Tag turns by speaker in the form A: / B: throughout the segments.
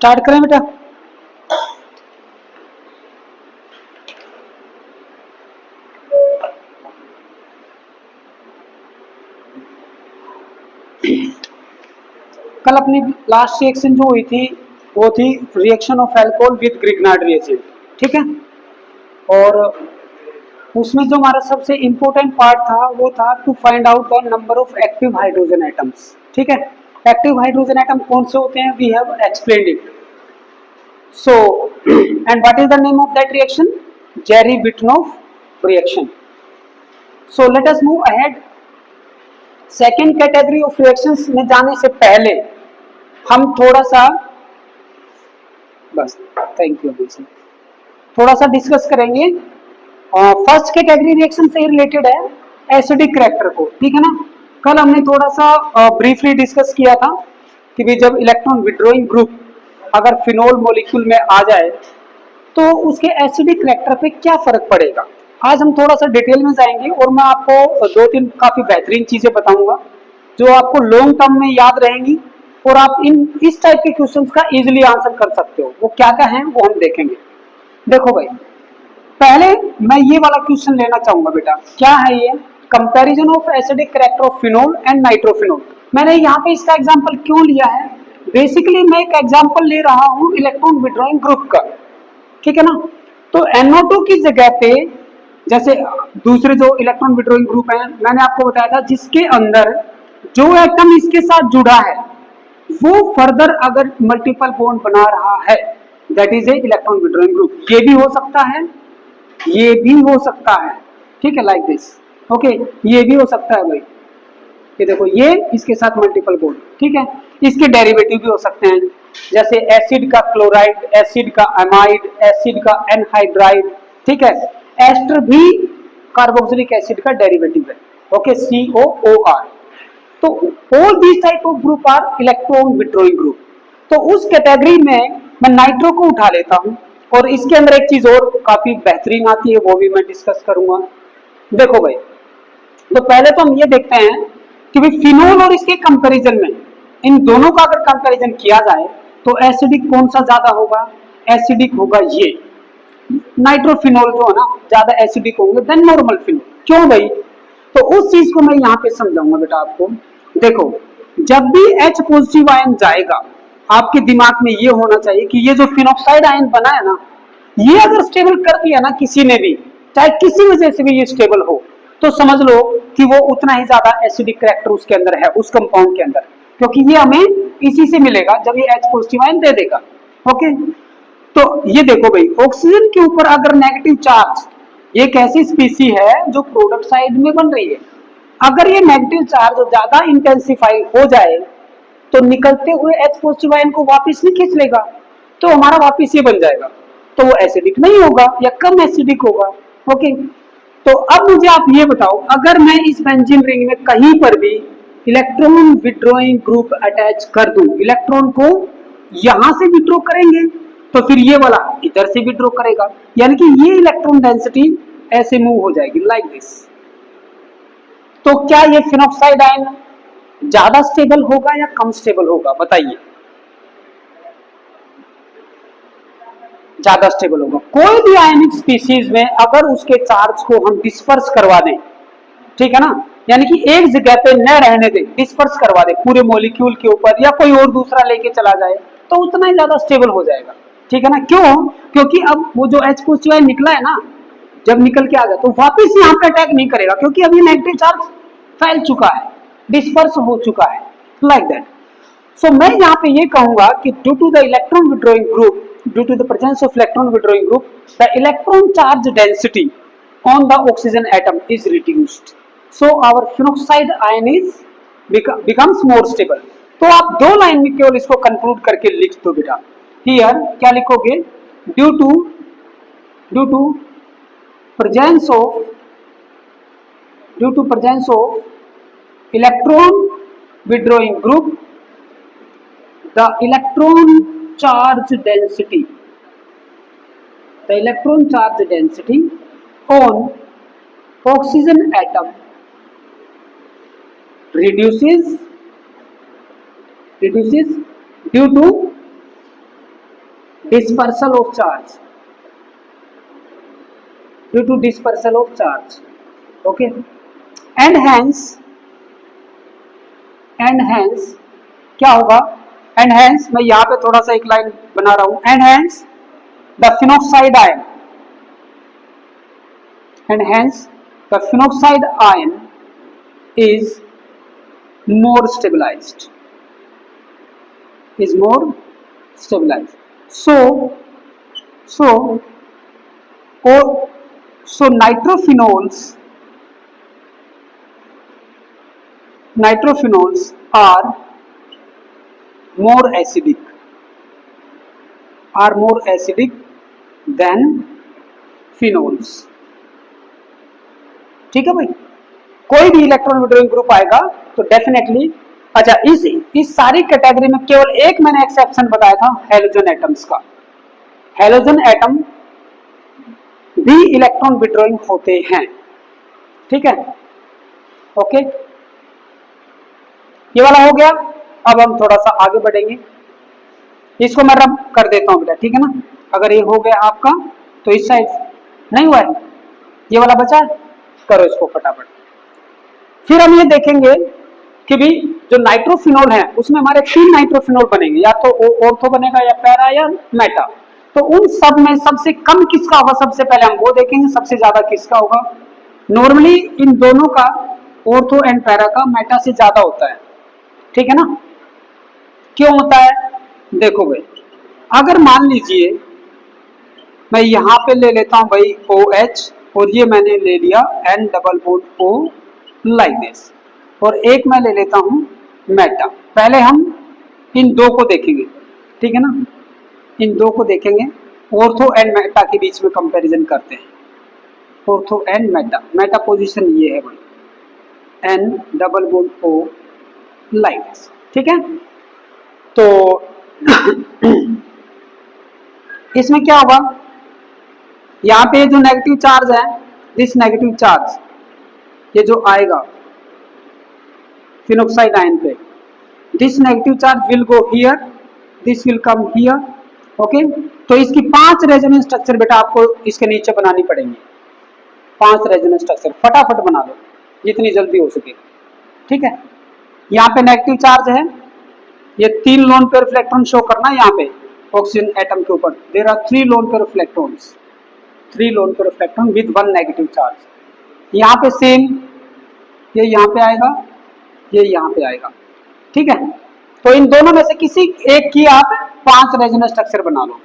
A: Start करें बेटा। कल अपनी लास्ट रिएक्शन जो हुई थी वो थी reaction of alcohol with Grignard reagent, ठीक है। और उसमें जो हमारा सबसे इंपॉर्टेंट पार्ट था वो था to find out the number of active hydrogen atoms, ठीक है। एक्टिव हाइड्रोजन एटम कौन से होते हैं, we have explained it. So and what is the name of that reaction, Zerewitinoff reaction. So let us move ahead. Second category of reactions में जाने से पहले हम थोड़ा सा बस थैंक यू थोड़ा सा डिस्कस करेंगे। फर्स्ट कैटेगरी रिएक्शन से रिलेटेड है एसिडिक करैक्टर को, ठीक है ना। कल हमने थोड़ा सा ब्रीफली डिस्कस किया था कि भी जब इलेक्ट्रॉन विड्रॉइंग ग्रुप अगर फिनोल मॉलिक्यूल में आ जाए तो उसके एसिडिक करैक्टर पे क्या फर्क पड़ेगा। आज हम थोड़ा सा डिटेल में जाएंगे और मैं आपको दो तीन काफी बेहतरीन चीजें बताऊंगा जो आपको लॉन्ग टर्म में याद रहेंगी और आप इस टाइप के क्वेश्चंस का इजीली आंसर कर सकते हो। वो क्या क्या है वो हम देखेंगे। देखो भाई, पहले मैं ये वाला क्वेश्चन लेना चाहूंगा बेटा, क्या है ये, comparison of acidic character of phenol and nitrophenol. मैंने यहाँ पे इसका एग्जांपल क्यों लिया है, बेसिकली मैं एक एग्जांपल ले रहा हूँ इलेक्ट्रॉन विड्रॉइंग ग्रुप का, ठीक है ना। तो NO2 की जगह पे जैसे दूसरे जो इलेक्ट्रॉन विड्रॉइंग ग्रुप है मैंने आपको बताया था जिसके अंदर जो एटम इसके साथ जुड़ा है वो फर्दर अगर मल्टीपल बॉन्ड बना रहा है that is a electron withdrawing group. ये भी हो सकता है, ये भी हो सकता है, ठीक है, लाइक दिस, ओके। ये भी हो सकता है भाई, ये देखो ये इसके साथ मल्टीपल बॉन्ड, ठीक है। इसके डेरिवेटिव भी हो सकते हैं जैसे एसिड का क्लोराइड, एसिड का अमाइड, एसिड का एनहाइड्राइड, ठीक है। एस्टर भी कार्बोक्सिलिक एसिड का डेरिवेटिव है, ओके, COOR। तो all this type of group are electron withdrawing group. तो उस कैटेगरी में मैं नाइट्रो को उठा लेता हूं और इसके अंदर एक चीज और काफी बेहतरीन आती है वो भी मैं डिस्कस करूंगा। देखो भाई, तो पहले तो हम ये देखते हैं कि भाई फिनोल और इसके कंपैरिजन में इन दोनों का अगर कंपैरिजन किया जाए तो एसिडिक कौन सा ज्यादा होगा, एसिडिक होगा ये नाइट्रोफिनोल जो है ना ज्यादा एसिडिक होंगे देन नॉर्मल फिनोल। क्यों भाई, तो उस चीज को मैं यहाँ पे समझाऊंगा बेटा आपको। देखो, जब भी H पॉजिटिव आयन जाएगा आपके दिमाग में ये होना चाहिए कि ये जो फिनॉक्साइड आयन बना है ना ये अगर स्टेबल कर दिया ना किसी ने भी, चाहे किसी वजह से भी ये स्टेबल हो, तो समझ लो कि वो उतना ही ज्यादा एसिडिक करैक्टर उसके अंदर है, उस कंपाउंड के अंदर, क्योंकि ये हमें इसी से मिलेगा जब ये H पॉजिटिव आयन दे देगा, ओके। तो ये देखो भाई, ऑक्सीजन के ऊपर अगर नेगेटिव चार्ज, ये एक ऐसी स्पीसी है जो प्रोडक्ट साइड में बन रही है, अगर ये नेगेटिव चार्ज ज्यादा इंटेंसिफाई हो जाए तो निकलते हुए H पॉजिटिव आयन को वापस नहीं खींच लेगा, तो हमारा वापस ये बन जाएगा, तो वो एसिडिक नहीं होगा या कम एसिडिक होगा, ओके। तो अब मुझे आप ये बताओ, अगर मैं इस बेंजीन रिंग में कहीं पर भी इलेक्ट्रॉन विड्रॉइंग ग्रुप अटैच कर दूं, इलेक्ट्रॉन को यहां से विड्रॉ करेंगे तो फिर ये वाला इधर से विड्रॉ करेगा, यानी कि ये इलेक्ट्रॉन डेंसिटी ऐसे मूव हो जाएगी लाइक दिस। तो क्या ये फिनॉक्साइड आयन ज्यादा स्टेबल होगा या कम स्टेबल होगा, बताइए। ज्यादा स्टेबल होगा। कोई भी आयनिक स्पीसीज में अगर उसके चार्ज को हम डिस्पर्स करवा दें, ठीक है ना, यानी कि एक जगह पे न रहने दें, डिस्पर्स करवा दें पूरे मॉलिक्यूल के ऊपर या कोई और दूसरा लेके चला जाए तो उतना ही ज्यादा स्टेबल हो जाएगा, ठीक है ना। क्यों, क्योंकि अब वो जो H पॉजिटिव आयन निकला है ना, जब निकल के आ गया तो वापस यहाँ पे अटैक नहीं करेगा क्योंकि अभी नेगेटिव चार्ज फैल चुका है, डिस्पर्स हो चुका है, लाइक दैट। सो मैं यहाँ पे ये कहूंगा कि due to the electron withdrawing group, due to the presence of electron withdrawing group, the electron charge density on the oxygen atom is reduced, so our phenoxide ion is becomes more stable। तो आप दो line में केवल इसको conclude करके लिख दो बेटा। हियर क्या लिखोगे, due to presence of electron withdrawing group, the electron charge density on oxygen atom reduces due to dispersal of charge, due to dispersal of charge. Okay, and hence क्या होगा, एंड हेंस मैं यहाँ पे थोड़ा सा एक लाइन बना रहा हूं, and hence the phenoxide ion, and hence the phenoxide ion is more stabilized, is more stabilized. So nitrophenols are more acidic than phenols. ठीक है भाई, कोई भी इलेक्ट्रॉन विड्रॉइंग ग्रुप आएगा तो डेफिनेटली, अच्छा इस सारी कैटेगरी में केवल एक मैंने एक्सेप्शन बताया था हेलोजन एटम्स का। हेलोजन एटम भी इलेक्ट्रॉन विड्रॉइंग होते हैं, ठीक है, ओके, ये वाला हो गया। अब हम थोड़ा सा आगे बढ़ेंगे, इसको मैं रब कर देता हूं बेटा, ठीक है ना। अगर ये हो गया आपका तो इस साइड नहीं हुआ है, ये वाला बचा है, करो इसको फटाफट। फिर हम ये देखेंगे कि भी जो नाइट्रोफिनोल है उसमें हमारे 3 नाइट्रोफिनोल बनेंगे, या तो ऑर्थो बनेगा या पैरा या मेटा। तो उन सब में सबसे कम किसका होगा, सबसे पहले हम वो देखेंगे, सबसे ज्यादा किसका होगा। नॉर्मली इन दोनों का, ऑर्थो एंड पैरा का, मेटा से ज्यादा होता है, ठीक है ना। क्यों होता है, देखो भाई, अगर मान लीजिए मैं यहां पे ले लेता हूं भाई OH, और ये मैंने ले लिया N double bond O like this, और एक मैं ले लेता हूं मेटा। पहले हम इन दो को देखेंगे, ठीक है ना, इन दो को देखेंगे, ऑर्थो एंड मेटा के बीच में कंपैरिजन करते हैं। Ortho and Meta, Meta position ये है भाई, N double bond O like this, ठीक है। तो इसमें क्या होगा, यहाँ पे जो नेगेटिव चार्ज है, दिस नेगेटिव चार्ज, ये जो आएगा फिनोक्साइड आयन पे, this negative charge will go here, this will come here, okay. तो इसकी 5 रेजोनेंस स्ट्रक्चर बेटा आपको इसके नीचे बनानी पड़ेंगी, 5 रेजोनेंस स्ट्रक्चर फटाफट बना लो जितनी जल्दी हो सके, ठीक है। यहाँ पे नेगेटिव चार्ज है, ये 3 lone pair of electron show करना है यहाँ पे ऑक्सीजन एटम के ऊपर, there are 3 lone pair of electrons, 3 lone pair of electron with 1 negative charge. यहाँ पे सेम, ये यहाँ पे आएगा, ये यहाँ पे आएगा, ठीक है। तो इन दोनों में से किसी एक की आप 5 रेजोनेंस स्ट्रक्चर बना लो,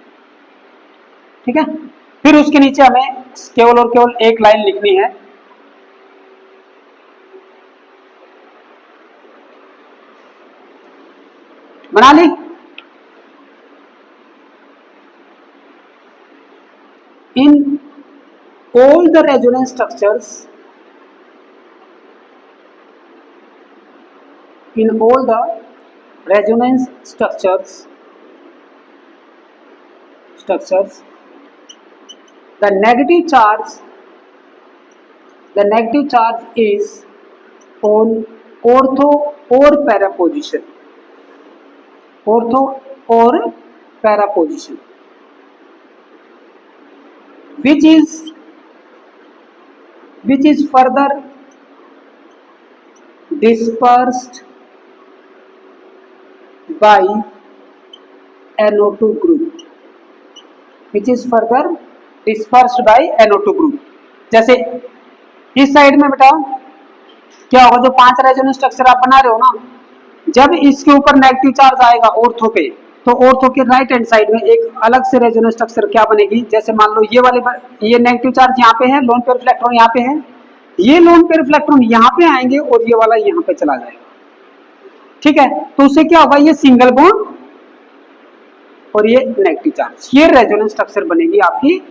A: ठीक है। फिर उसके नीचे हमें केवल और केवल एक लाइन लिखनी है, बना ली। In all the resonance structures, in all the resonance structures, the negative charge is on ortho or para position, ortho or para position, which is further dispersed by NO2 group, which is further dispersed by NO2 group। जैसे इस side में बेटा क्या होगा, जो 5 resonance structure आप बना रहे हो ना, जब इसके ऊपर नेगेटिव चार्ज आएगा ऑर्थो पे, तो ऑर्थो के राइट हैंड साइड में एक अलग से रेजोनेंस स्ट्रक्चर क्या बनेगी, जैसे मान लो ये वाले, ये नेगेटिव चार्ज यहाँ पे है, लोन पेयर ऑफ इलेक्ट्रॉन यहाँ पे है, ये लोन पेयर ऑफ इलेक्ट्रॉन यहाँ पे आएंगे और ये वाला यहाँ पे चला जाएगा, ठीक है। तो उससे क्या होगा, ये सिंगल बॉन्ड और ये नेगेटिव चार्ज, ये रेजोनेंस स्ट्रक्चर बनेगी आपकी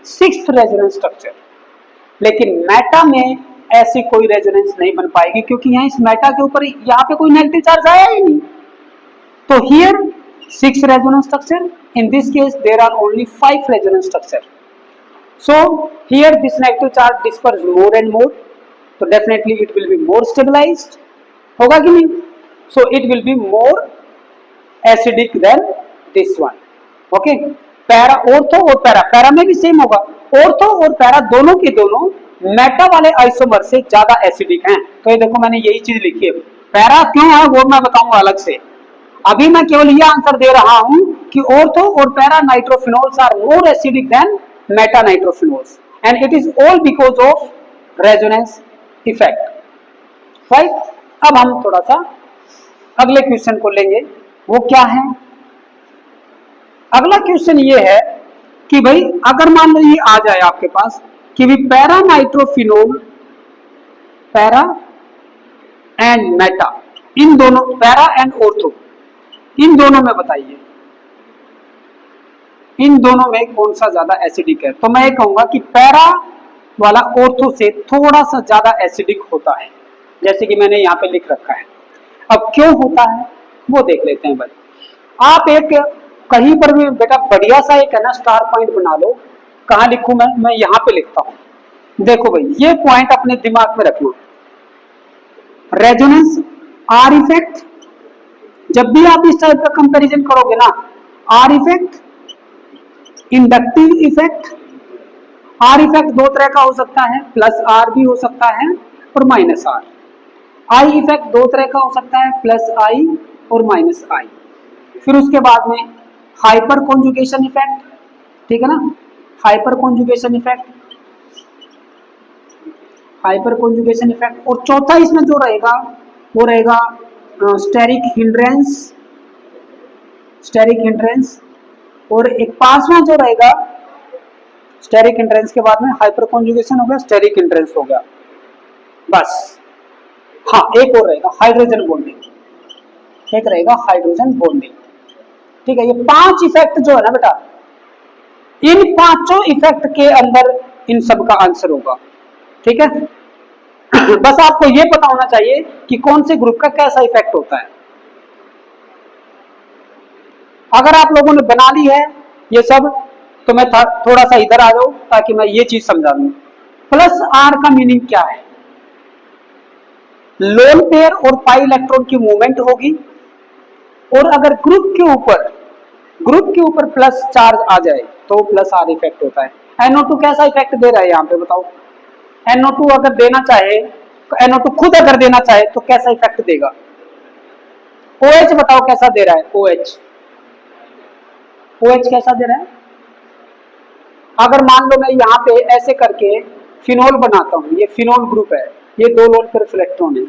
A: 6th रेजोनेंस स्ट्रक्चर। लेकिन मेटा में ऐसी कोई रेजोनेंस नहीं बन पाएगी, क्योंकि यहाँ इस मेटा के ऊपर यहाँ पे कोई नेगेटिव चार्ज आया ही नहीं। तो here 6 resonance structure, in this case there are only 5 resonance structure, so here this negative charge disperses more and more, so definitely it will be more stabilized, होगा कि नहीं, so it will be more acidic than this one, okay। Para ortho और para, para में भी same होगा, ortho और para दोनों के दोनों मेटा वाले आइसोमर से ज्यादा एसिडिक हैं। तो ये देखो मैंने यही चीज लिखी है, पैरा क्यों है वो मैं बताऊंगा अलग से, अभी मैं केवल ये आंसर दे रहा हूं कि ऑर्थो और para nitrophenols are more acidic than meta nitrophenols and it is all because of resonance effect. Right, अब हम थोड़ा सा अगले क्वेश्चन को लेंगे, वो क्या है? अगला क्वेश्चन ये है कि भाई अगर मान लो ये आ जाए आपके पास कि भी para nitrophenol, para and meta, इन दोनों पैरा एंड ऑर्थो, इन दोनों में बताइए इन दोनों में कौन सा ज्यादा एसिडिक है? तो मैं ये कहूंगा कि पैरा वाला ऑर्थो से थोड़ा सा ज्यादा एसिडिक होता है, जैसे कि मैंने यहाँ पे लिख रखा है। अब क्यों होता है वो देख लेते हैं भाई। आप एक कहीं पर भी बेटा बढ़िया सा एक है ना स्टार पॉइंट बना लो, कहाँ लिखूं मैं यहाँ पे लिखता हूं। देखो भाई ये पॉइंट अपने दिमाग में रखना, रेजोनेंस आर इफेक्ट, जब भी आप इस टाइप का कंपैरिजन करोगे ना, are effect, inductive effect, are effect दो तरह का हो सकता है, प्लस आर भी हो सकता है और माइनस आर। आई इफेक्ट दो तरह का हो सकता है, प्लस आई और माइनस आई। फिर उसके बाद में हाइपर कॉन्जुगेशन इफेक्ट, ठीक है ना, hyper conjugation effect, hyper conjugation effect, और चौथा इसमें जो रहेगा वो रहेगा स्टेरिक हिंड्रेंस, स्टेरिक हिंड्रेंस, और एक पांचवा जो रहेगा स्टेरिक हिंड्रेंस के बाद में हाइपर कॉन्जुगेशन हो गया, स्टेरिक हिंड्रेंस हो गया, बस। हाँ एक और रहेगा हाइड्रोजन बॉन्डिंग, एक रहेगा हाइड्रोजन बॉन्डिंग, ठीक है। ये पांच इफेक्ट जो है ना बेटा, इन पांचों इफेक्ट के अंदर इन सब का आंसर होगा, ठीक है। बस आपको ये पता होना चाहिए कि कौन से ग्रुप का कैसा इफेक्ट होता है। अगर आप लोगों ने बना ली है ये सब तो मैं थोड़ा सा इधर आ जाऊं ताकि मैं ये चीज समझा दूं। प्लस आर का मीनिंग क्या है? लोन पेयर और पाई इलेक्ट्रॉन की मूवमेंट होगी, और अगर ग्रुप के ऊपर प्लस चार्ज आ जाए तो प्लस आर इफेक्ट होता है। NO2 कैसा इफेक्ट दे रहा है यहाँ पे बताओ? NO2 अगर देना चाहे तो NO2 खुद अगर देना चाहे तो कैसा इफेक्ट देगा? OH बताओ कैसा दे रहा है? OH कैसा दे रहा है? अगर मान लो मैं यहाँ पे ऐसे करके फिनोल बनाता हूँ, ये फिनोल ग्रुप है, ये दो लोन पेयर इलेक्ट्रॉन है,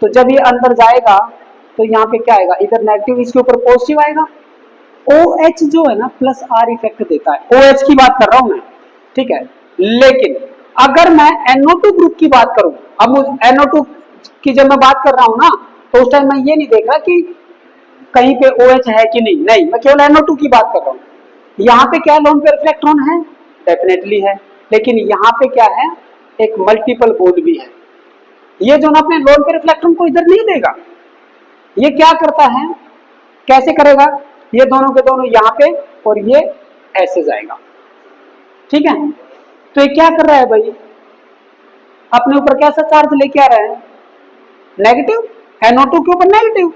A: तो जब ये अंदर जाएगा तो यहाँ पे क्या आएगा? इधर नेगेटिव, इसके ऊपर पॉजिटिव आएगा। OH जो है ना प्लस आर इफेक्ट देता है, OH की बात कर रहा हूं मैं, ठीक है। लेकिन अगर मैं NO2 ग्रुप की बात करूं, अब NO2 की जब मैं बात कर रहा हूं ना तो उस टाइम मैं ये नहीं देख रहा कि कहीं पे OH है कि नहीं, मैं केवल NO2 की बात कर रहा हूं। यहाँ पे क्या लोन पेयर इलेक्ट्रॉन है? डेफिनेटली है, लेकिन यहाँ पे क्या है? एक मल्टीपल बॉन्ड भी है। ये जो ना अपने लोन पेयर इलेक्ट्रॉन को इधर नहीं देगा, ये क्या करता है, कैसे करेगा? ये दोनों के दोनों यहाँ पे और ये ऐसे जाएगा, ठीक है। तो ये क्या कर रहा है भाई? अपने ऊपर कैसा चार्ज लेके आ रहा है? नेगेटिव, NO2 के ऊपर नेगेटिव।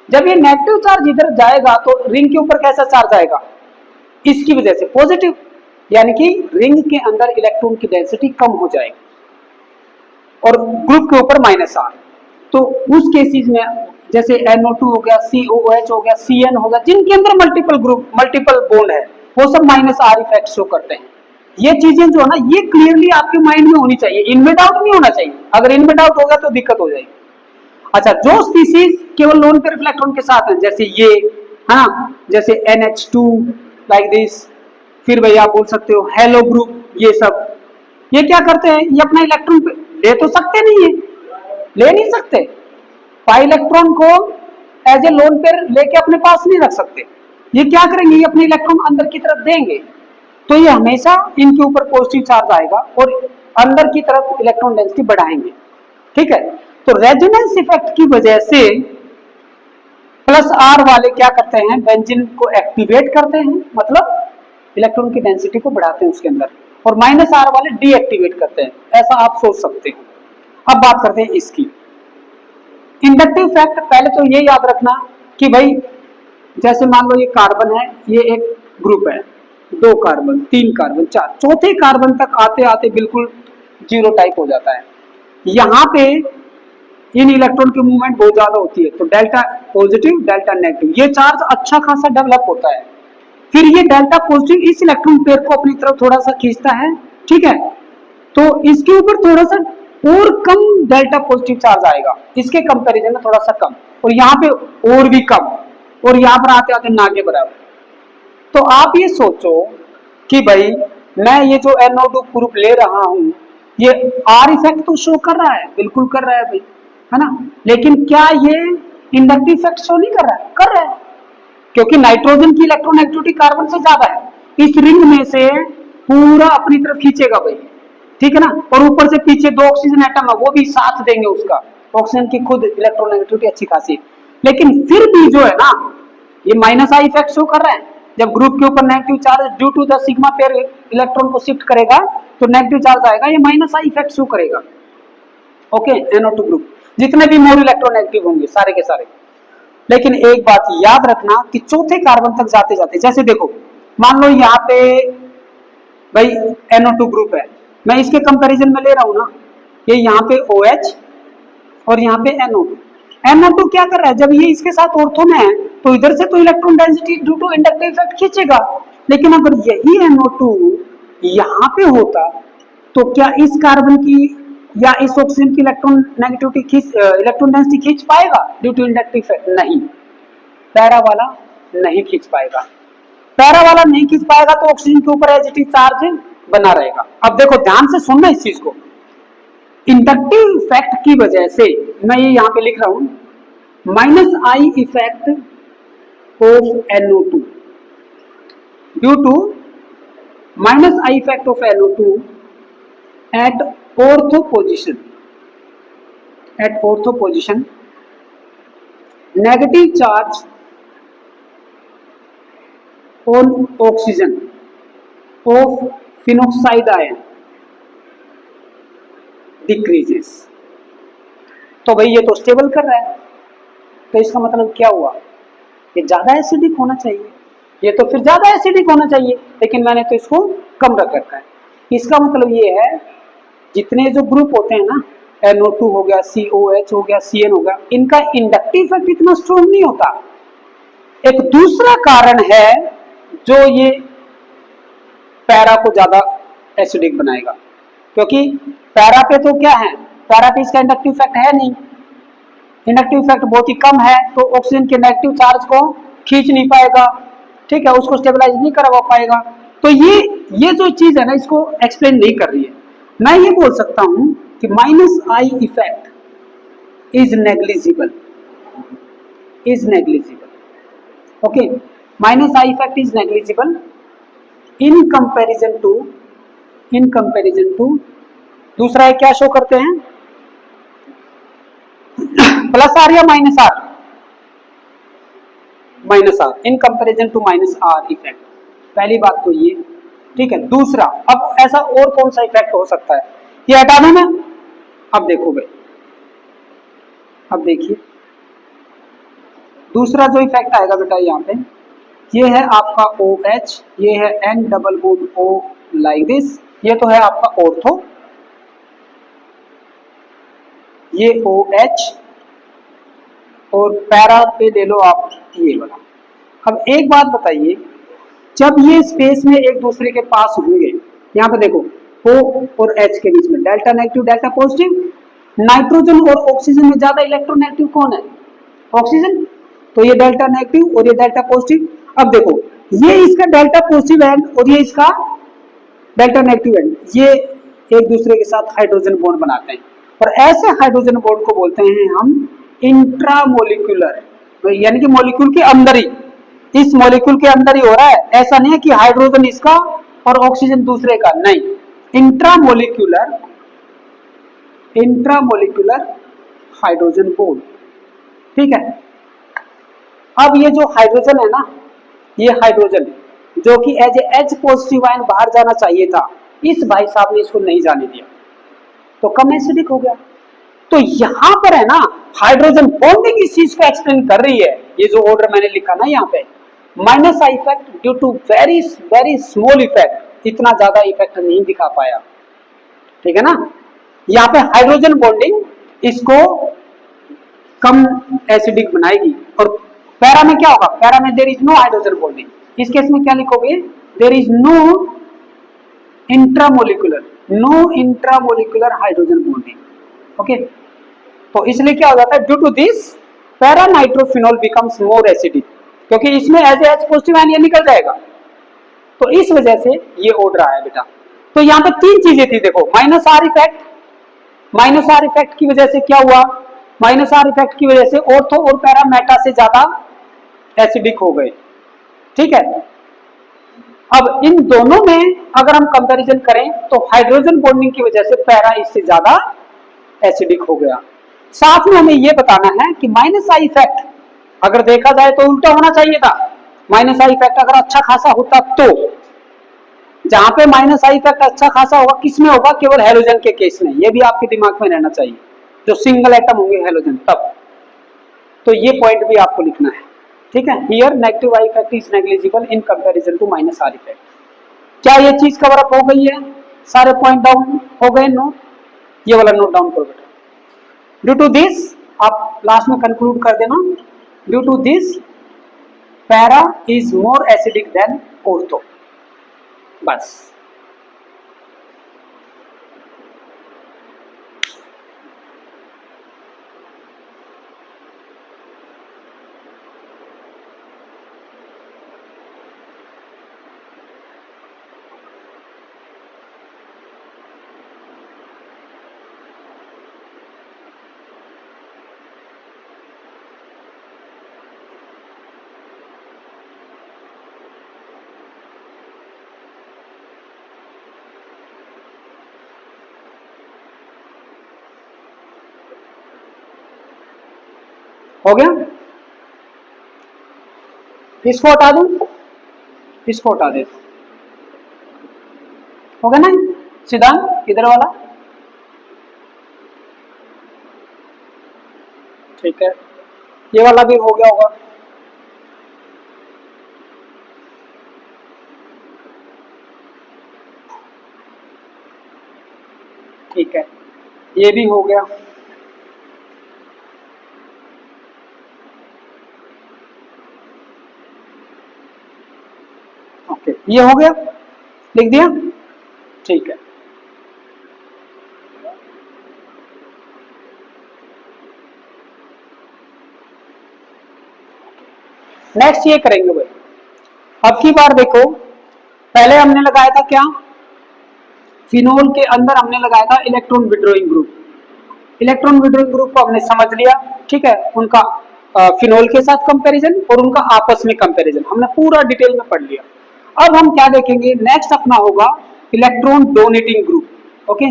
A: जब ये नेगेटिव चार्ज इधर जाएगा तो रिंग के ऊपर कैसा चार्ज आएगा? इसकी वजह से पॉजिटिव, यानी कि रिंग के अंदर इलेक्ट्रॉन की डेंसिटी कम हो जाएगी, और ग्रुप के ऊपर माइनस आर। तो उस केसेस में जैसे NO2 हो गया, COOH हो गया, CN हो गया, जिनके अंदर मल्टीपल बॉन्ड है, वो सब माइनस आर इफेक्ट शो करते हैं। ये चीजें जो है ना ये क्लियरली आपके माइंड में होनी चाहिए, इनमें डाउट नहीं होना चाहिए। अगर इनमें डाउट होगा तो दिक्कत हो जाएगी। अच्छा, जो स्पीसीज केवल लोन पेयर इलेक्ट्रॉन के साथ है, जैसे ये है ना, जैसे NH2 लाइक दिस, फिर भैया आप बोल सकते हो हेलो ग्रुप, ये सब ये क्या करते हैं? ये अपना इलेक्ट्रॉन ले तो सकते नहीं है, ले नहीं सकते। पाई इलेक्ट्रॉन को एज ए लोन पेयर लेके अपने पास नहीं रख सकते। ये क्या करेंगे? ये अपने इलेक्ट्रॉन अंदर की तरफ देंगे, तो ये हमेशा इनके ऊपर पॉजिटिव चार्ज आएगा और अंदर की तरफ इलेक्ट्रॉन डेंसिटी बढ़ाएंगे, ठीक है। तो रेजोनेंस इफेक्ट की वजह से प्लस आर वाले क्या करते हैं? बेंजीन को एक्टिवेट करते हैं, मतलब इलेक्ट्रॉन की डेंसिटी को बढ़ाते हैं उसके अंदर, और माइनस आर वाले डीएक्टिवेट करते हैं। ऐसा आप सोच सकते हो। अब बात करते हैं इसकी इंडक्टिव इफेक्ट। पहले तो ये याद रखना कि भाई जैसे मान लो ये कार्बन है, ये एक ग्रुप है, 2 कार्बन, 3 कार्बन, 4, चौथे कार्बन तक आते आते बिल्कुल जीरो टाइप हो जाता है। यहाँ पे इन इलेक्ट्रॉन की मूवमेंट बहुत ज्यादा होती है, तो डेल्टा पॉजिटिव डेल्टा नेगेटिव ये चार्ज अच्छा खासा डेवलप होता है। फिर ये डेल्टा पॉजिटिव इस इलेक्ट्रॉन पेयर को अपनी तरफ थोड़ा सा खींचता है, ठीक है, तो इसके ऊपर थोड़ा सा और कम डेल्टा पॉजिटिव चार्ज आएगा, इसके कंपैरिजन में थोड़ा सा कम, और यहाँ पे और भी कम, और यहाँ पर आते आते ना के बराबर। तो आप ये सोचो कि भाई मैं ये जो NO2 ग्रुप ले रहा हूं, ये R इफेक्ट तो शो कर रहा है, बिल्कुल कर रहा है भाई, है ना, लेकिन क्या ये इंडक्टिव इफेक्ट शो नहीं कर रहा है? कर रहा है, क्योंकि नाइट्रोजन की इलेक्ट्रोनेगेटिविटी कार्बन से ज्यादा है। इस रिंग में से पूरा अपनी तरफ खींचेगा भाई, ठीक है ना, और ऊपर से पीछे 2 ऑक्सीजन एटम है वो भी साथ देंगे उसका, ऑक्सीजन की खुद इलेक्ट्रोनेगेटिविटी अच्छी खासी है। लेकिन फिर भी जो है ना, ये माइनस आई इफेक्ट शो कर रहा है। जब ग्रुप के ऊपर negative charge due to the sigma pair electron को शिफ्ट करेगा तो नेगेटिव चार्ज आएगा, ये माइनस आई इफेक्ट शो करेगा। ओके, NO2 ग्रुप जितने भी मोर इलेक्ट्रोनेगेटिव होंगे सारे के सारे। लेकिन एक बात याद रखना कि चौथे कार्बन तक जाते जाते, जैसे देखो मान लो यहाँ पे भाई NO2 ग्रुप है, मैं इसके कंपैरिजन में ले रहा हूँ ना, ये यहाँ पे OH और यहाँ पे NO2। NO2 क्या कर रहा है, जब ये इसके साथ ऑर्थो में है तो इधर से तो electron density due to inductive effect खींचेगा, लेकिन अगर यही NO2 यहाँ पे होता तो क्या इस कार्बन की या इस ऑक्सीजन की इलेक्ट्रॉन नेगेटिविटी खींच इलेक्ट्रॉन डेंसिटी खींच पाएगा ड्यू टू इंडक्टिव इफेक्ट? नहीं, पैरा वाला नहीं खींच पाएगा। पैरा वाला नहीं खींच पाएगा तो ऑक्सीजन के ऊपर एज इट इज चार्ज बना रहेगा। अब देखो ध्यान से सुनना इस चीज को, इंडक्टिव इफेक्ट की वजह से मैं ये यहाँ पे लिख रहा हूं minus I effect of NO2 due to minus I effect of NO2 at ortho position negative charge on oxygen of phenoxide ion decreases। तो भाई ये तो स्टेबल कर रहा है, तो इसका मतलब क्या हुआ, ये ज्यादा एसिडिक होना चाहिए, ये तो फिर ज्यादा एसिडिक होना चाहिए, लेकिन मैंने तो इसको कम रख रखा है। इसका मतलब ये है जितने जो ग्रुप होते हैं ना, NO2 हो गया, COH हो गया, CN हो गया, इनका इंडक्टिव इफेक्ट इतना स्ट्रॉन्ग नहीं होता। एक दूसरा कारण है जो ये पैरा को ज्यादा एसिडिक बनाएगा, क्योंकि पैरा पे तो क्या है, पैरा पे इसका इंडक्टिव इफेक्ट है नहीं, इंडक्टिव इफेक्ट बहुत ही कम है, तो ऑक्सीजन के नेगेटिव चार्ज को खींच नहीं पाएगा, ठीक है, उसको स्टेबलाइज नहीं करवा पाएगा। तो ये जो चीज है ना, इसको एक्सप्लेन नहीं कर रही है। मैं ये बोल सकता हूं कि minus I effect is negligible, okay, minus I effect is negligible in comparison to दूसरा है क्या शो करते हैं, प्लस आर या minus R, in comparison to minus R effect. पहली बात तो ये, ठीक है। दूसरा, अब ऐसा और कौन सा इफेक्ट हो सकता है, ये हटा दो ना। अब देखो भाई, अब देखिए दूसरा जो इफेक्ट आएगा बेटा यहाँ पे, ये है आपका OH, ये है N double bond O like this, ये तो है आपका ऑर्थो, ये OH, और पैरा पे ले लो आप ये वाला। अब एक बात बताइए, जब ये स्पेस में एक दूसरे के पास होंगे, यहाँ पे देखो O और H के बीच में delta negative delta positive, nitrogen और ऑक्सीजन में ज्यादा इलेक्ट्रोनेगेटिव कौन है, ऑक्सीजन, तो ये डेल्टा नेगेटिव और ये डेल्टा पॉजिटिव। अब देखो ये इसका डेल्टा पॉजिटिव एंड और ये इसका डेल्टा नेगेटिव एंड, ये एक दूसरे के साथ हाइड्रोजन बॉन्ड बनाते हैं, और ऐसे हाइड्रोजन बॉन्ड को बोलते हैं हम इंट्रामोलिक्यूलर, यानी कि मॉलिक्यूल के अंदर ही, इस मॉलिक्यूल के अंदर ही हो रहा है, ऐसा नहीं है कि हाइड्रोजन इसका और ऑक्सीजन दूसरे का, नहीं, इंट्रामोलिक्यूलर हाइड्रोजन बॉन्ड, ठीक है। अब ये जो हाइड्रोजन है ना, ये हाइड्रोजन जो कि as a H positive ion बाहर जाना चाहिए था, इस भाई साहब ने इसको नहीं जाने दिया, तो कम एसिडिक हो गया। तो यहां पर है ना, हाइड्रोजन बॉन्डिंग इस चीज को एक्सप्लेन कर रही है, ये जो ऑर्डर मैंने लिखा ना यहाँ पे, minus I effect due to very very small effect, इतना ज्यादा इफेक्ट नहीं दिखा पाया, ठीक है ना। यहाँ पे हाइड्रोजन बॉन्डिंग इसको कम एसिडिक बनाएगी। और पैरा में क्या होगा, पैरा में there is no hydrogen bonding, इस केस में क्या लिखोगे, there is no intramolecular, no intramolecular hydrogen bonding, okay. तो इसलिए क्या हो जाता है, due to this para nitrophenol becomes more acidic, क्योंकि इसमें एज एच पॉजिटिव आयन ये निकल जाएगा, तो इस वजह से ये ओड रहा है बेटा। तो यहाँ पे तीन चीजें थी देखो, minus R effect, minus R effect की वजह से क्या हुआ, माइनस आर इफेक्ट की वजह से ऑर्थो और पैरा मेटा से ज्यादा एसिडिक हो गए, ठीक है। अब इन दोनों में अगर हम कंपैरिजन करें तो हाइड्रोजन बॉन्डिंग की वजह से पैरा इससे ज्यादा एसिडिक हो गया। साथ में हमें यह बताना है कि माइनस आई इफेक्ट अगर देखा जाए तो उल्टा होना चाहिए था, माइनस आई इफेक्ट अगर अच्छा खासा होता तो, जहां पे माइनस आई इफेक्ट अच्छा खासा होगा किसमें होगा, केवल हेलोजन के केस में, यह भी आपके दिमाग में रहना चाहिए, जो सिंगल एटम होंगे हेलोजन तब, तो ये पॉइंट भी आपको लिखना है, ठीक है। Here negative I effect is negligible in comparison to minus R effect. क्या ये चीज कवर अप हो गई है, सारे पॉइंट डाउन हो गए, नो, ये वाला नोट डाउन करो बेटा। ड्यू टू दिस, आप लास्ट में कंक्लूड कर देना, due to this para is more acidic than ortho, बस। हो गया, इसको हटा दूं, इसको हटा दे, हो गया ना सिद्धांत इधर वाला, ठीक है। ये वाला भी हो गया होगा, ठीक है, ये भी हो गया, ओके, ये हो गया, लिख दिया, ठीक है। नेक्स्ट ये करेंगे भाई, अब की बार देखो, पहले हमने लगाया था क्या, फिनोल के अंदर हमने लगाया था electron withdrawing group, electron withdrawing group को हमने समझ लिया, ठीक है, उनका फिनोल के साथ कंपैरिजन और उनका आपस में कंपैरिजन हमने पूरा डिटेल में पढ़ लिया। अब हम क्या देखेंगे, नेक्स्ट अपना होगा इलेक्ट्रॉन डोनेटिंग ग्रुप, ओके,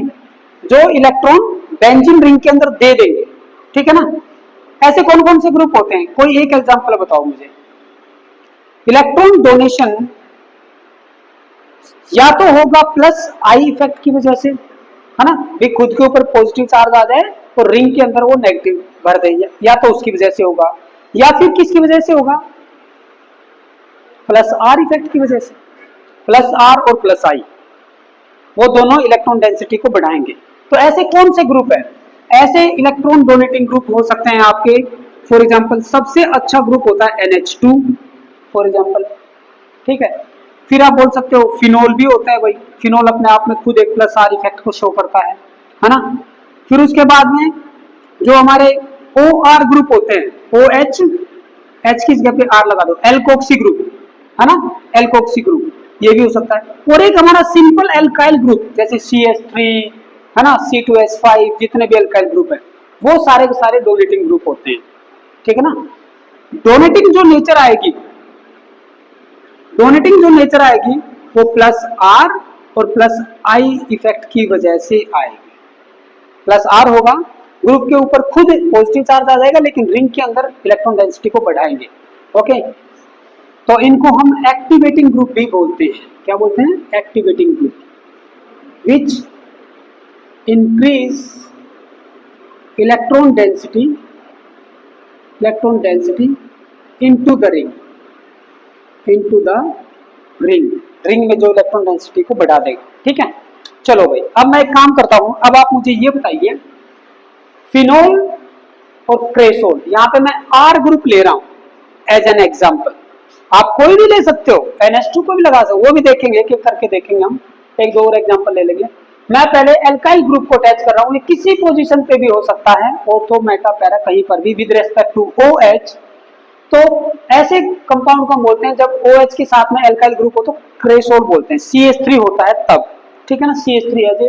A: जो इलेक्ट्रॉन बेंजीन रिंग के अंदर दे देंगे, ठीक है ना। ऐसे कौन कौन से ग्रुप होते हैं, कोई एक एग्जांपल बताओ मुझे। इलेक्ट्रॉन डोनेशन या तो होगा प्लस आई इफेक्ट की वजह से, है ना, भी खुद के ऊपर पॉजिटिव चार्ज आ जाए और रिंग के अंदर वो नेगेटिव भर दे, या तो उसकी वजह से होगा, या फिर किसकी वजह से होगा, प्लस आर इफेक्ट की वजह से, प्लस आर और प्लस आई वो दोनों इलेक्ट्रॉन डेंसिटी को बढ़ाएंगे। तो ऐसे कौन से ग्रुप है, ऐसे इलेक्ट्रॉन डोनेटिंग ग्रुप हो सकते हैं आपके, फॉर एग्जांपल सबसे अच्छा ग्रुप होता है NH2 फॉर एग्जांपल, ठीक है। फिर आप बोल सकते हो फिनोल भी होता है भाई, फिनोल अपने आप में खुद एक प्लस आर इफेक्ट को शो करता है ना। फिर उसके बाद में जो हमारे OR ग्रुप होते हैं, OH, H की जगह पे R लगा दो, एल्कोक्सी ग्रुप, है ना, एल्कोक्सी ग्रुप ये भी हो सकता है। और एक हमारा सिंपल एल्काइल ग्रुप जैसे CH3, है ना, C2H5, जितने भी एल्काइल ग्रुप है वो सारे के सारे डोनेटिंग ग्रुप होते हैं, ठीक है ना। डोनेटिंग जो नेचर आएगी, डोनेटिंग जो नेचर आएगी वो प्लस आर और प्लस आई इफेक्ट की वजह से आएगी। प्लस आर होगा, ग्रुप के ऊपर खुद पॉजिटिव चार्ज आ जाएगा लेकिन रिंग के अंदर इलेक्ट्रॉन डेंसिटी को बढ़ाएंगे, ओके। तो इनको हम एक्टिवेटिंग ग्रुप भी बोलते हैं, क्या बोलते हैं, activating group, which increase electron density into the ring, into the ring, ring में जो इलेक्ट्रॉन डेंसिटी को बढ़ा देगा। ठीक है, चलो भाई अब मैं एक काम करता हूं, अब आप मुझे ये बताइए फिनोल और क्रेसोल, यहाँ पे मैं आर ग्रुप ले रहा हूं एज एन एग्जाम्पल, आप कोई भी ले सकते हो, NH2 को भी लगा सकते हो, वो भी देखेंगे, एक एक करके देखेंगे हम, एक दो और एग्जाम्पल ले लेंगे। मैं पहले एल्काइल ग्रुप को अटैच कर रहा हूँ, ये किसी पोजीशन पे भी हो सकता है, ऑर्थो मेटा पैरा कहीं पर भी विद रेस्पेक्ट टू OH। तो ऐसे कंपाउंड को हम बोलते हैं जब OH के साथ में एल्काइल ग्रुप हो तो क्रेसोल बोलते हैं, CH3 होता है तब, ठीक है ना, CH3 है जो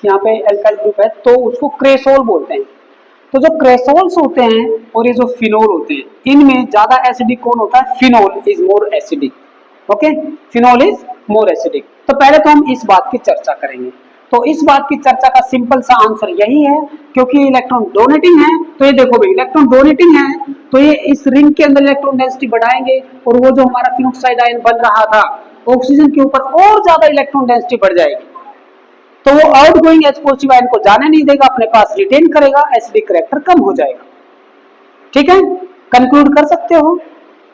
A: यहाँ पे एल्काइल ग्रुप है तो उसको क्रेसोल बोलते हैं। तो जो क्रेसोल्स होते हैं और ये जो फिनोल होते हैं, इनमें ज्यादा एसिडिक कौन होता है? Phenol is more acidic. Okay, phenol is more acidic. तो पहले तो हम इस बात की चर्चा करेंगे। तो इस बात की चर्चा का सिंपल सा आंसर यही है, क्योंकि इलेक्ट्रॉन डोनेटिंग है, तो ये देखो भाई इलेक्ट्रॉन डोनेटिंग है तो ये इस रिंग के अंदर इलेक्ट्रॉन डेंसिटी बढ़ाएंगे और वो जो हमारा फिनोक्साइड आयन बन रहा था ऑक्सीजन के ऊपर और ज्यादा इलेक्ट्रॉन डेंसिटी बढ़ जाएगी, तो वो आउटगोइंग H पॉजिटिव आयन को जाने नहीं देगा, अपने पास रिटेन करेगा, एसिडिक करैक्टर कम हो जाएगा। ठीक है, कंक्लूड कर सकते हो,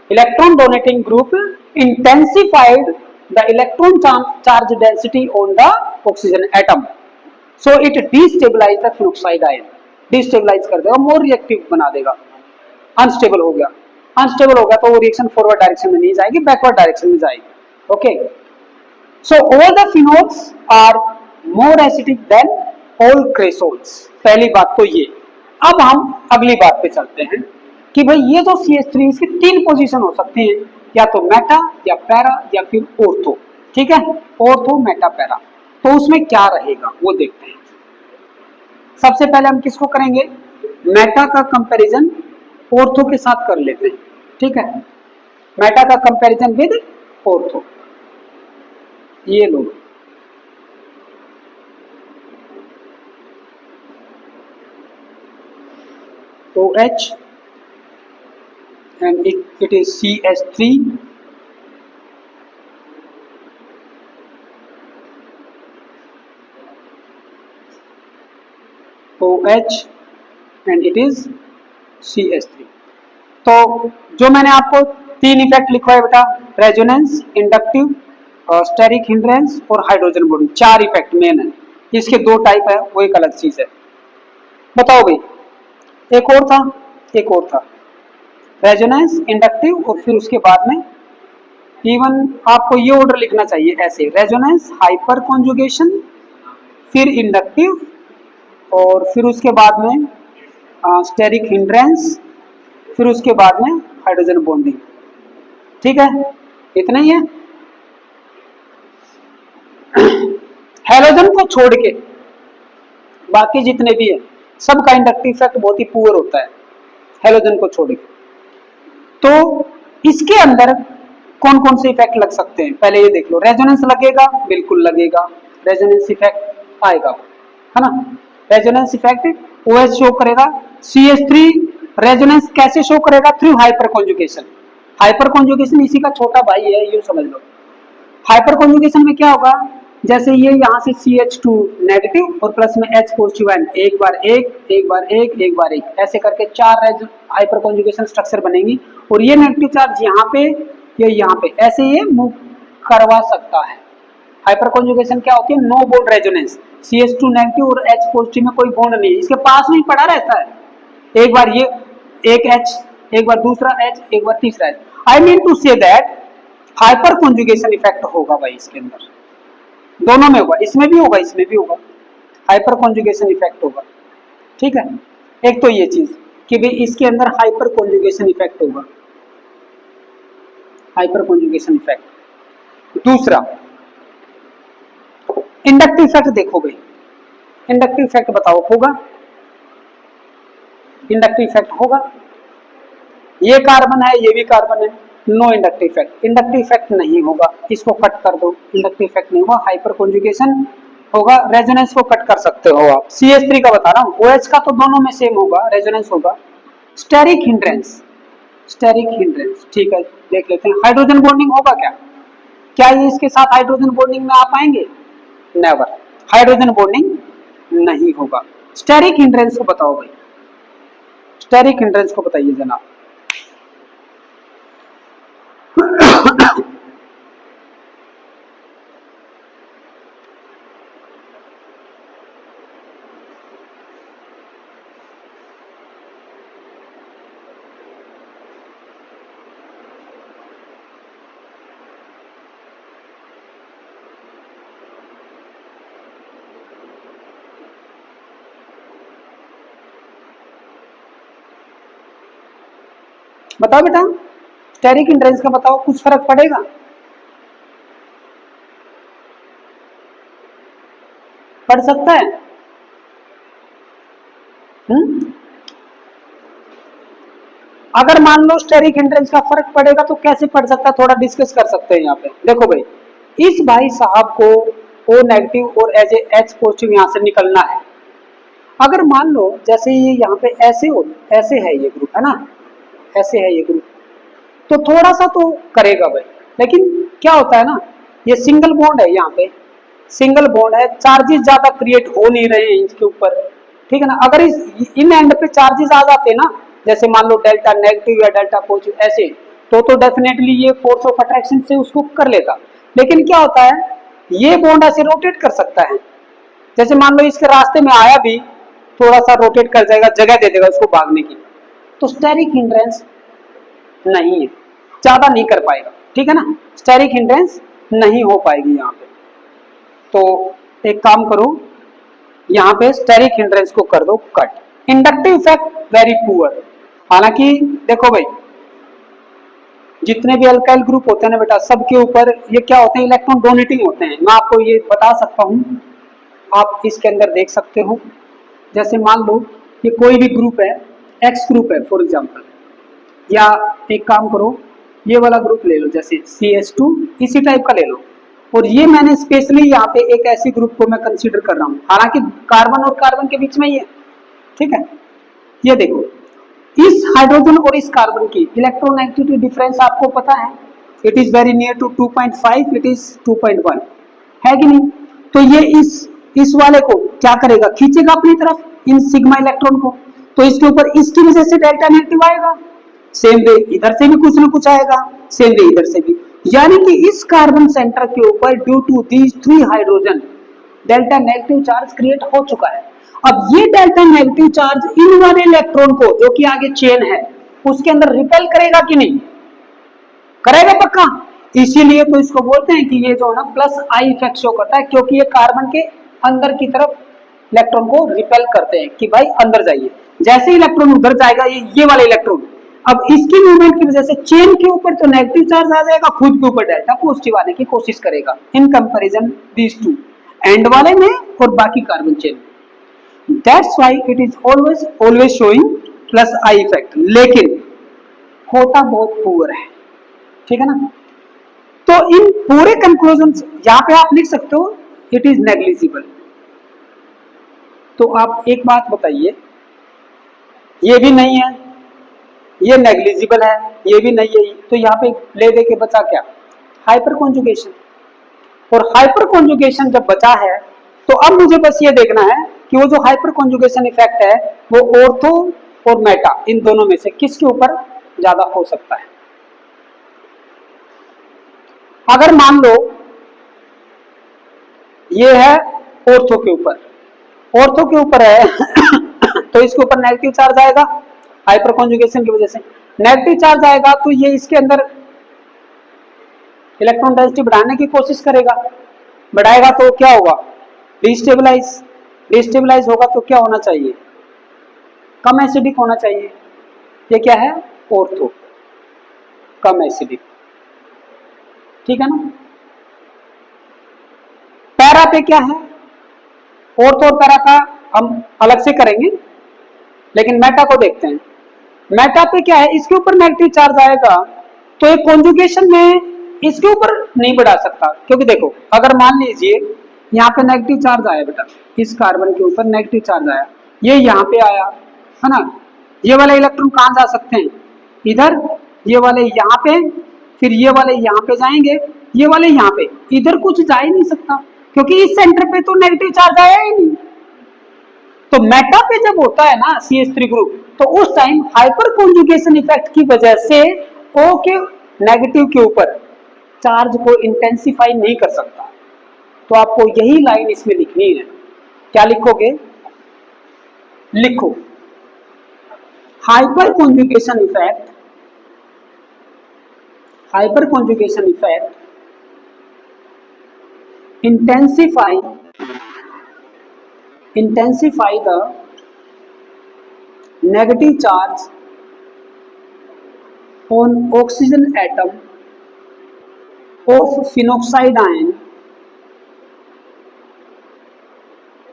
A: electron donating group intensified the electron charge density on the oxygen atom, so it destabilise the phenoxide ion, destabilise कर देगा, मोर रिएक्टिव बना देगा। अनस्टेबल हो गया, अनस्टेबल होगा तो वो रिएक्शन फॉरवर्ड डायरेक्शन में नहीं जाएगी, बैकवर्ड डायरेक्शन में जाएगी। Okay, so all the phenols are more acidic than all cresols, पहली बात तो ये। अब हम अगली बात पे चलते हैं कि भाई ये जो CH3 इसकी तीन पोजीशन हो सकती है, या तो मेटा या पैरा या फिर ऑर्थो। ठीक है, ऑर्थो मेटा पैरा, तो उसमें क्या रहेगा वो देखते हैं। सबसे पहले हम किसको करेंगे? मेटा का कंपैरिजन ऑर्थो के साथ कर लेते हैं। ठीक है, मेटा का कंपैरिजन विद ऑर्थो, ये लो OH and it is CH3, OH and it is CH3। तो जो मैंने आपको तीन इफेक्ट लिखवाए बेटा, रेजोनेंस, इंडक्टिव, स्टेरिक हिंड्रेंस और हाइड्रोजन बॉन्डिंग, चार इफेक्ट मेन है, इसके दो टाइप है, वो एक अलग चीज है। बताओ भाई, एक और था, एक और था, रेजोनेंस, इंडक्टिव और फिर उसके बाद में इवन आपको ये ऑर्डर लिखना चाहिए ऐसे, रेजोनेंस, हाइपर कॉन्जुगेशन, फिर इंडक्टिव और फिर उसके बाद में स्टेरिक हिंड्रेंस, फिर उसके बाद में हाइड्रोजन बॉन्डिंग। ठीक है, इतना ही है। हेलोजन को छोड़ के बाकी जितने भी है सबका इंडक्टिव इफेक्ट बहुत ही पुअर होता है, हेलोजन को छोड़ के। तो इसके अंदर कौन कौन से इफेक्ट लग सकते हैं पहले ये देख लो। रेजोनेंस लगेगा, बिल्कुल लगेगा, रेजोनेंस इफेक्ट आएगा, है ना। रेजोनेंस इफेक्ट OH शो करेगा, CH3 रेजोनेंस कैसे शो करेगा? Through hyper conjugation. Hyper conjugation इसी का छोटा भाई है, यूं समझ लो। हाइपर कॉन्जुगेशन में क्या होगा, जैसे ये यहाँ से CH2 नेगेटिव और प्लस में H पॉजिटिव आयन, एक बार एक, एक बार एक, एक बार एक, ऐसे करके चार हाइपर कॉन्जुगेशन स्ट्रक्चर बनेगी और ये नेगेटिव चार्ज यहाँ पे, ये यहाँ पे, ऐसे ये मूव करवा सकता है। हाइपर कॉन्जुगेशन क्या होती है? No bond resonance, CH2 negative और H पॉजिटिव में कोई बॉन्ड नहीं है, इसके पास में ही पड़ा रहता है। एक बार ये एक H, एक बार दूसरा H, एक बार तीसरा H। I mean to say that hyperconjugation effect होगा भाई इसके अंदर, दोनों में होगा, इसमें भी होगा, इसमें भी होगा, हाइपर कॉन्जुगेशन इफेक्ट होगा। ठीक है, एक तो ये चीज कि भाई इसके अंदर हाइपर कॉन्जुगेशन इफेक्ट होगा, हाइपर कॉन्जुगेशन इफेक्ट। दूसरा इंडक्टिव इफेक्ट देखो भाई, इंडक्टिव इफेक्ट बताओ, होगा इंडक्टिव इफेक्ट होगा, ये कार्बन है ये भी कार्बन है, no inductive effect, inductive effect नहीं होगा, इसको कट कर दो, इंडक्टिव इफेक्ट नहीं होगा, हाइपर कॉन्जुगेशन होगा। रेजोनेंस को कट कर सकते हो आप, CH3 का बता रहा हूँ, OH का तो दोनों में सेम होगा, रेजोनेंस होगा। स्टेरिक हिंड्रेंस, स्टेरिक हिंड्रेंस, ठीक है, देख लेते हैं। हाइड्रोजन बॉन्डिंग होगा क्या? क्या ये इसके साथ हाइड्रोजन बॉन्डिंग में आ पाएंगे? नेवर, हाइड्रोजन बॉन्डिंग नहीं होगा। स्टेरिक हिंड्रेंस को बताओ भाई, स्टेरिक हिंड्रेंस को बताइए जनाब। बताओ बेटा, स्टेरिक हिंड्रेंस का बताओ, कुछ फर्क पड़ेगा? पड़ सकता है। अगर मान लो स्टेरिक हिंड्रेंस का फर्क पड़ेगा तो कैसे पड़ सकता है, थोड़ा डिस्कस कर सकते हैं यहाँ पे। देखो भाई, इस भाई साहब को ओ नेगेटिव और एज ए एच पॉजिटिव यहाँ से निकलना है। अगर मान लो जैसे ये यहाँ पे ऐसे है ये ग्रुप, है ना, ऐसे है ये ग्रुप, तो थोड़ा सा तो करेगा भाई। लेकिन क्या होता है ना, ये सिंगल बॉन्ड है, यहाँ पे सिंगल बॉन्ड है, चार्जेस ज्यादा क्रिएट हो नहीं रहे हैं इसके ऊपर, ठीक है ना। अगर इस इन एंड पे चार्जेस आ जाते ना, जैसे मान लो डेल्टा नेगेटिव या डेल्टा पॉजिटिव ऐसे, तो डेफिनेटली ये फोर्स ऑफ अट्रैक्शन से उसको कर लेता। लेकिन क्या होता है, ये बॉन्ड ऐसे रोटेट कर सकता है, जैसे मान लो इसके रास्ते में आया भी, थोड़ा सा रोटेट कर जाएगा, जगह दे देगा उसको भागने की। तो स्टेरिक हिंड्रेंस नहीं है, ज्यादा नहीं कर पाएगा, ठीक है ना, स्टेरिक हिंड्रेंस नहीं हो पाएगी यहाँ पे। तो एक काम करो, यहाँ पे स्टेरिक हिंड्रेंस को कर दो cut. Inductive effect very poor. हालांकि देखो भाई, जितने भी अल्काइल ग्रुप होते हैं ना बेटा, सबके ऊपर ये क्या होते हैं, इलेक्ट्रॉन डोनेटिंग होते हैं। मैं आपको ये बता सकता हूँ, आप इसके अंदर देख सकते हो। जैसे मान लो ये कोई भी ग्रुप है, एक्स ग्रुप है फॉर एग्जांपल, या एक काम करो, ये वाला ग्रुप ले लो, जैसे CH2 इसी टाइप का ले लो। और ये मैंने स्पेशली यहाँ पे एक ऐसी ग्रुप को मैं कंसीडर कर रहा हूँ, हालांकि कार्बन और कार्बन के बीच में ही है, ठीक है। ये देखो, इस हाइड्रोजन और इस कार्बन की इलेक्ट्रोनेगेटिविटी डिफरेंस आपको पता है, it is very near to 2.5, it is 2.1, है कि नहीं। तो ये इस वाले को क्या करेगा, खींचेगा अपनी तरफ, इन सिग्मा इलेक्ट्रॉन को। तो इसके ऊपर इसकी वजह से डेल्टा नेगेटिव आएगा, सेम वे इधर से भी कुछ ना कुछ आएगा, सेम वे इधर से भी। यानी कि इस कार्बन सेंटर के ऊपर due to these 3 hydrogen delta negative charge create हो चुका है। अब ये डेल्टा नेगेटिव चार्ज इन वाले इलेक्ट्रॉन को, जो कि आगे चेन है, उसके अंदर रिपेल करेगा कि नहीं, करेगा पक्का। इसीलिए तो इसको बोलते हैं कि ये जो है ना प्लस आई इफेक्ट शो करता है, क्योंकि ये कार्बन के अंदर की तरफ इलेक्ट्रॉन को रिपेल करते हैं कि भाई अंदर जाइए। जैसे इलेक्ट्रॉन उधर जाएगा, ये वाला इलेक्ट्रॉन, अब इसकी मूवमेंट की वजह से चेन के ऊपर तो नेगेटिव चार्ज आ जाएगा, खुद के ऊपर डेल्टा पॉजिटिव आने की कोशिश करेगा, in comparison these two, and वाले में और बाकी carbon chain. That's why it is always showing plus I effect, लेकिन होता बहुत पुअर है, ठीक है ना। तो इन पूरे कंक्लूजन यहां पे आप लिख सकते हो, इट इज नेग्लिजिबल। तो आप एक बात बताइए, ये भी नहीं है, ये नेग्लिजिबल है, ये भी नहीं है, तो यहाँ पे ले दे के बचा क्या, हाइपर कॉन्जुगेशन। और हाइपर कॉन्जुगेशन जब बचा है, तो अब मुझे बस ये देखना है कि वो जो हाइपर कॉन्जुगेशन इफेक्ट है, वो ऑर्थो और मेटा इन दोनों में से किसके ऊपर ज्यादा हो सकता है। अगर मान लो ये है ऑर्थो के ऊपर, ऑर्थो के ऊपर है तो इसके ऊपर नेगेटिव चार्ज आएगा, हाइपर कॉन्जुगेशन की वजह से नेगेटिव चार्ज आएगा, तो ये इसके अंदर इलेक्ट्रॉन डेंसिटी बढ़ाने की कोशिश करेगा, बढ़ाएगा तो क्या होगा, डिस्टेबलाइज, डिस्टेबलाइज होगा तो क्या होना चाहिए, कम एसिडिक होना चाहिए। ये क्या है, ऑर्थो, कम एसिडिक, ठीक है ना। पैरा पे क्या है, ऑर्थो और पैरा का हम अलग से करेंगे, लेकिन मेटा को देखते हैं। मेटा पे क्या है, इसके ऊपर नेगेटिव चार्ज आएगा, तो एक कॉन्जुगेशन में इसके ऊपर नहीं बढ़ा सकता, क्योंकि देखो अगर मान लीजिए यहाँ पे नेगेटिव चार्ज आया बेटा, इस कार्बन के ऊपर नेगेटिव चार्ज आया, ये यहाँ पे आया, है ना, ये वाले इलेक्ट्रॉन कहाँ जा सकते हैं, इधर, ये वाले यहाँ पे, फिर ये वाले यहाँ पे जाएंगे, ये वाले यहाँ पे, इधर कुछ जा ही नहीं सकता, क्योंकि इस सेंटर पे तो नेगेटिव चार्ज आया ही नहीं। तो मेटा पे जब होता है ना CH3 ग्रुप, तो उस टाइम हाइपर कॉन्जुगेशन इफेक्ट की वजह से O के नेगेटिव के ऊपर चार्ज को इंटेंसिफाई नहीं कर सकता। तो आपको यही लाइन इसमें लिखनी है, क्या लिखोगे, लिखो hyper conjugation effect, hyper conjugation effect intensify the negative charge on oxygen atom of phenoxide ion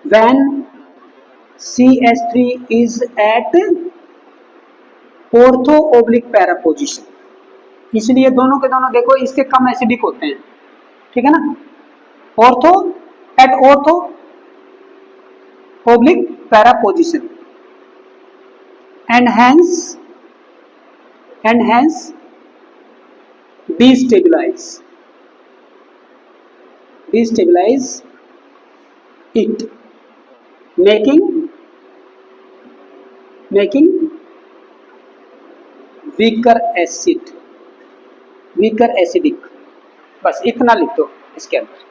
A: when CH3 is at ortho oblique para position. इसलिए दोनों के दोनों देखो इससे कम एसिडिक होते हैं, ठीक है ना, ortho at ortho oblique para position and hence destabilize it, making weaker acidic। बस इतना लिख दो इसके अंदर।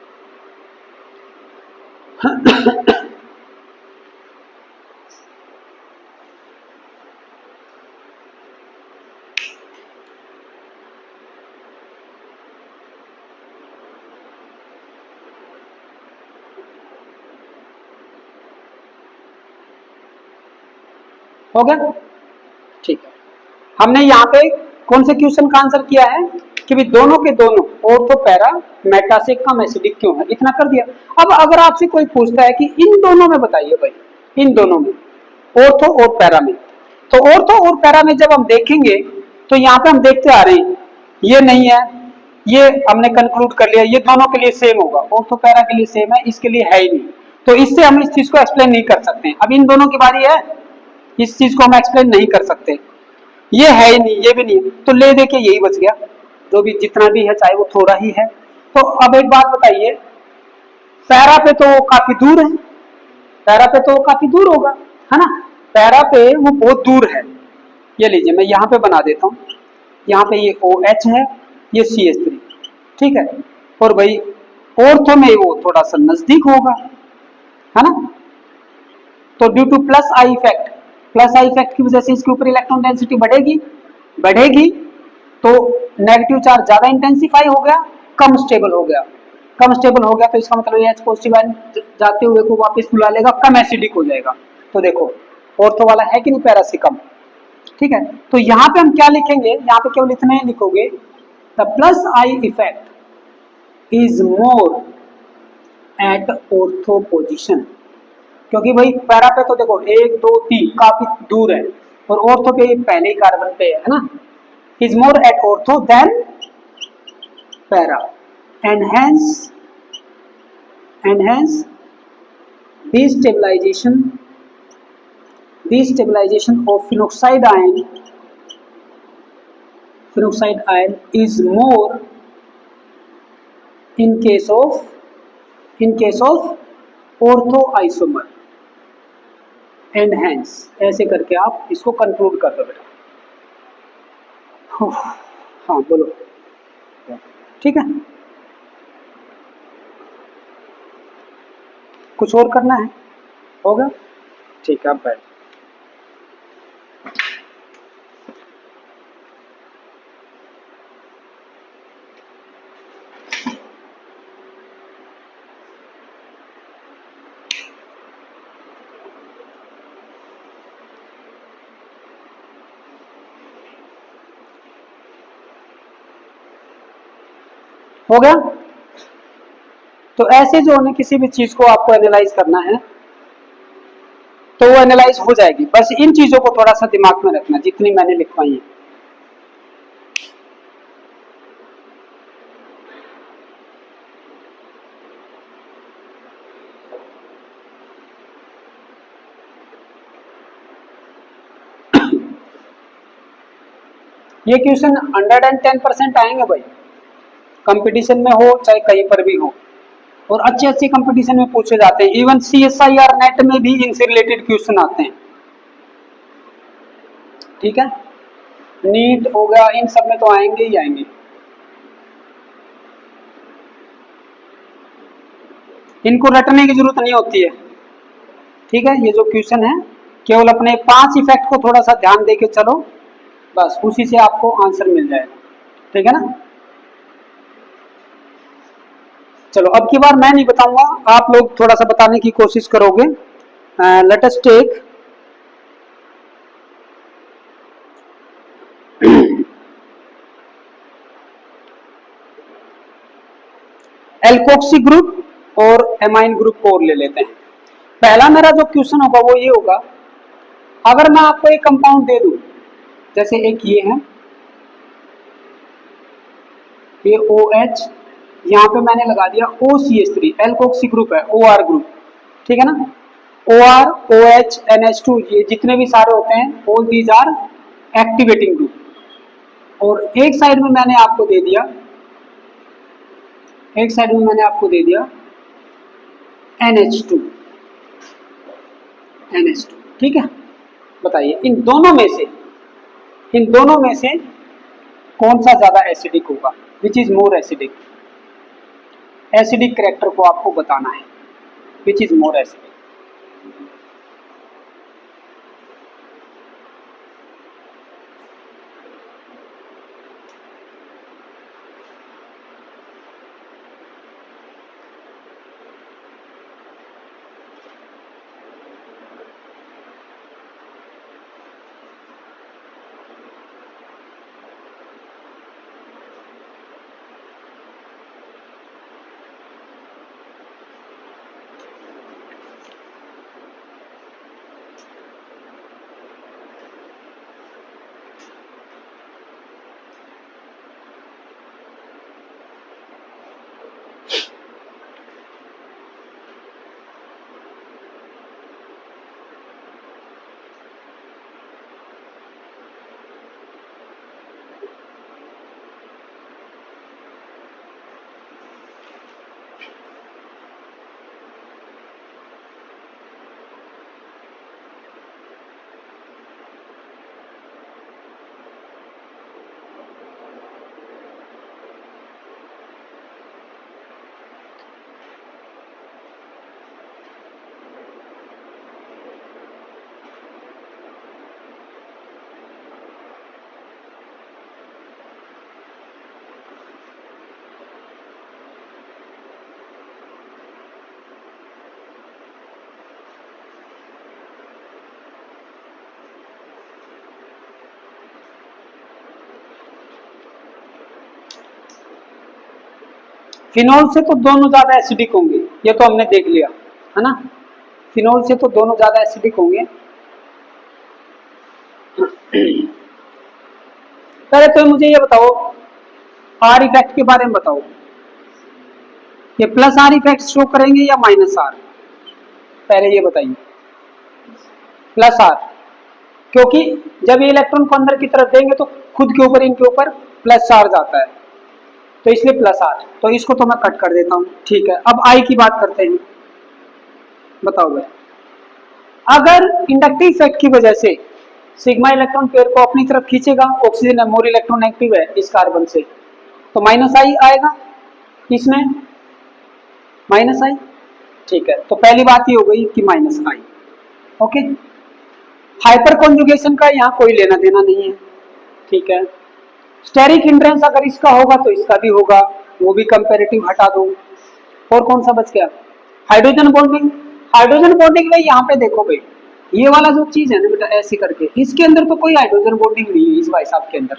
A: हो गया, ठीक है। हमने यहाँ पे कौन से क्वेश्चन का आंसर किया है कि भी दोनों के दोनों ऑर्थो पैरा मेटा से कम एसिडिक क्यों है, इतना कर दिया। अब अगर आपसे कोई पूछता है कि इन दोनों में बताइए भाई, इन दोनों में ऑर्थो और पैरा में, तो ऑर्थो और पैरा में जब हम देखेंगे तो यहाँ पे हम देखते आ रहे हैं ये नहीं है, ये हमने कंक्लूड कर लिया ये दोनों के लिए सेम होगा, ऑर्थो पैरा के लिए सेम है, इसके लिए है ही नहीं, तो इससे हम इस चीज को एक्सप्लेन नहीं कर सकते। अब इन दोनों की बारी है, इस चीज को हम एक्सप्लेन नहीं कर सकते, ये है ही नहीं ये भी नहीं, तो ले दे के यही बच गया, जो भी जितना भी है चाहे वो थोड़ा ही है। तो अब एक बात बताइए, पैरा पे तो काफी दूर है, पैरा पे तो काफी दूर होगा, है ना, पैरा पे वो बहुत दूर है। ये लीजिए मैं यहाँ पे बना देता हूँ, यहाँ पे ये OH है, ये CH3, ठीक है, और भाई ऑर्थो में वो थोड़ा सा नजदीक होगा, है ना, तो due two plus I effect की वजह से इसके ऊपर इलेक्ट्रॉन डेंसिटी बढ़ेगी, तो नेगेटिव चार्ज ज्यादा इंटेंसिफाई हो गया, कम स्टेबल हो गया, तो इसका मतलब ये H पॉजिटिव आयन जाते हुए को वापस बुला लेगा, कम एसिडिक हो जाएगा। तो देखो ऑर्थो वाला है कि नहीं पैरा से कम, ठीक है। तो यहाँ पे हम क्या लिखेंगे, यहाँ पे केवल इतना ही लिखोगे, the plus I effect is more at ortho position, क्योंकि भाई पैरा पे तो देखो 1 2 3 काफी दूर है, और ऑर्थो पे पहले ही कार्बन पे है ना, is more at ortho than para and hence destabilization of phenoxide ion is more in case of ortho isomer and hence, ऐसे करके आप इसको कंक्लूड कर दो बेटा। हाँ बोलो, ठीक है, कुछ और करना है, होगा, ठीक है, आप बैठ। हो गया, तो ऐसे जो है किसी भी चीज को आपको एनालाइज करना है तो वो एनालाइज हो जाएगी, बस इन चीजों को थोड़ा सा दिमाग में रखना जितनी मैंने लिखवाई है। ये क्वेश्चन 110% आएंगे भाई, कंपटीशन में हो चाहे कहीं पर भी हो, और अच्छे कंपटीशन में पूछे जाते हैं, इवन CSIR नेट में भी इनसे रिलेटेड क्वेश्चन आते हैं, ठीक है, नीट हो गया, इन सब में तो आएंगे ही आएंगे। इनको रटने की जरूरत नहीं होती है, ठीक है, ये जो क्वेश्चन है केवल अपने 5 इफेक्ट को थोड़ा सा ध्यान दे के चलो, बस उसी से आपको आंसर मिल जाएगा, ठीक है ना। चलो अब की बार मैं नहीं बताऊंगा, आप लोग थोड़ा सा बताने की कोशिश करोगे। Let us take alkoxy group और एमाइन ग्रुप को और ले लेते हैं। पहला मेरा जो क्वेश्चन होगा वो ये होगा, अगर मैं आपको एक कंपाउंड दे दूं, जैसे एक ये है, ये OH, यहाँ पे मैंने लगा दिया OCH3, एल्कोक्सी ग्रुप है, OR ग्रुप, ठीक है ना। OR, OH, NH2, ये जितने भी सारे होते हैं, all these are activating group. और एक साइड में मैंने आपको दे दिया, NH2, ठीक है। बताइए इन दोनों में से कौन सा ज्यादा एसिडिक होगा, which is more acidic. Acidic character को आपको बताना है, which is more acidic. Phenol से तो दोनों ज्यादा एसिडिक होंगे, ये तो हमने देख लिया है ना। फिनोल से तो दोनों ज्यादा एसिडिक होंगे। पहले तो मुझे ये बताओ, आर इफेक्ट के बारे में बताओ, ये प्लस आर इफेक्ट शो करेंगे या माइनस आर, पहले ये बताइए। प्लस आर, क्योंकि जब ये इलेक्ट्रॉन को अंदर की तरफ देंगे तो खुद के ऊपर, इनके ऊपर प्लस चार्ज आता है, तो इसलिए प्लस आर। तो इसको तो मैं कट कर देता हूं, ठीक है। अब आई की बात करते हैं। बताओ भाई, अगर इंडक्टिव इफेक्ट की वजह से सिग्मा इलेक्ट्रॉन पेयर को अपनी तरफ खींचेगा, ऑक्सीजन है, मोर इलेक्ट्रॉन नेगेटिव है इस कार्बन से, तो माइनस आई आएगा, इसमें माइनस आई, ठीक है। तो पहली बात ये हो गई कि माइनस आई, ओके। हाइपर कॉन्जुगेशन का यहाँ कोई लेना देना नहीं है, ठीक है। स्टेरिक हिंड्रेंस अगर इसका होगा तो इसका भी होगा, वो भी कंपैरेटिव हटा दो। और कौन सा बच गया, हाइड्रोजन बॉन्डिंग। हाइड्रोजन बॉन्डिंग में यहाँ पे देखो भाई, ये वाला जो चीज है ना बेटा ऐसे करके, इसके अंदर तो कोई हाइड्रोजन बॉन्डिंग नहीं है इस भाई साहब के अंदर,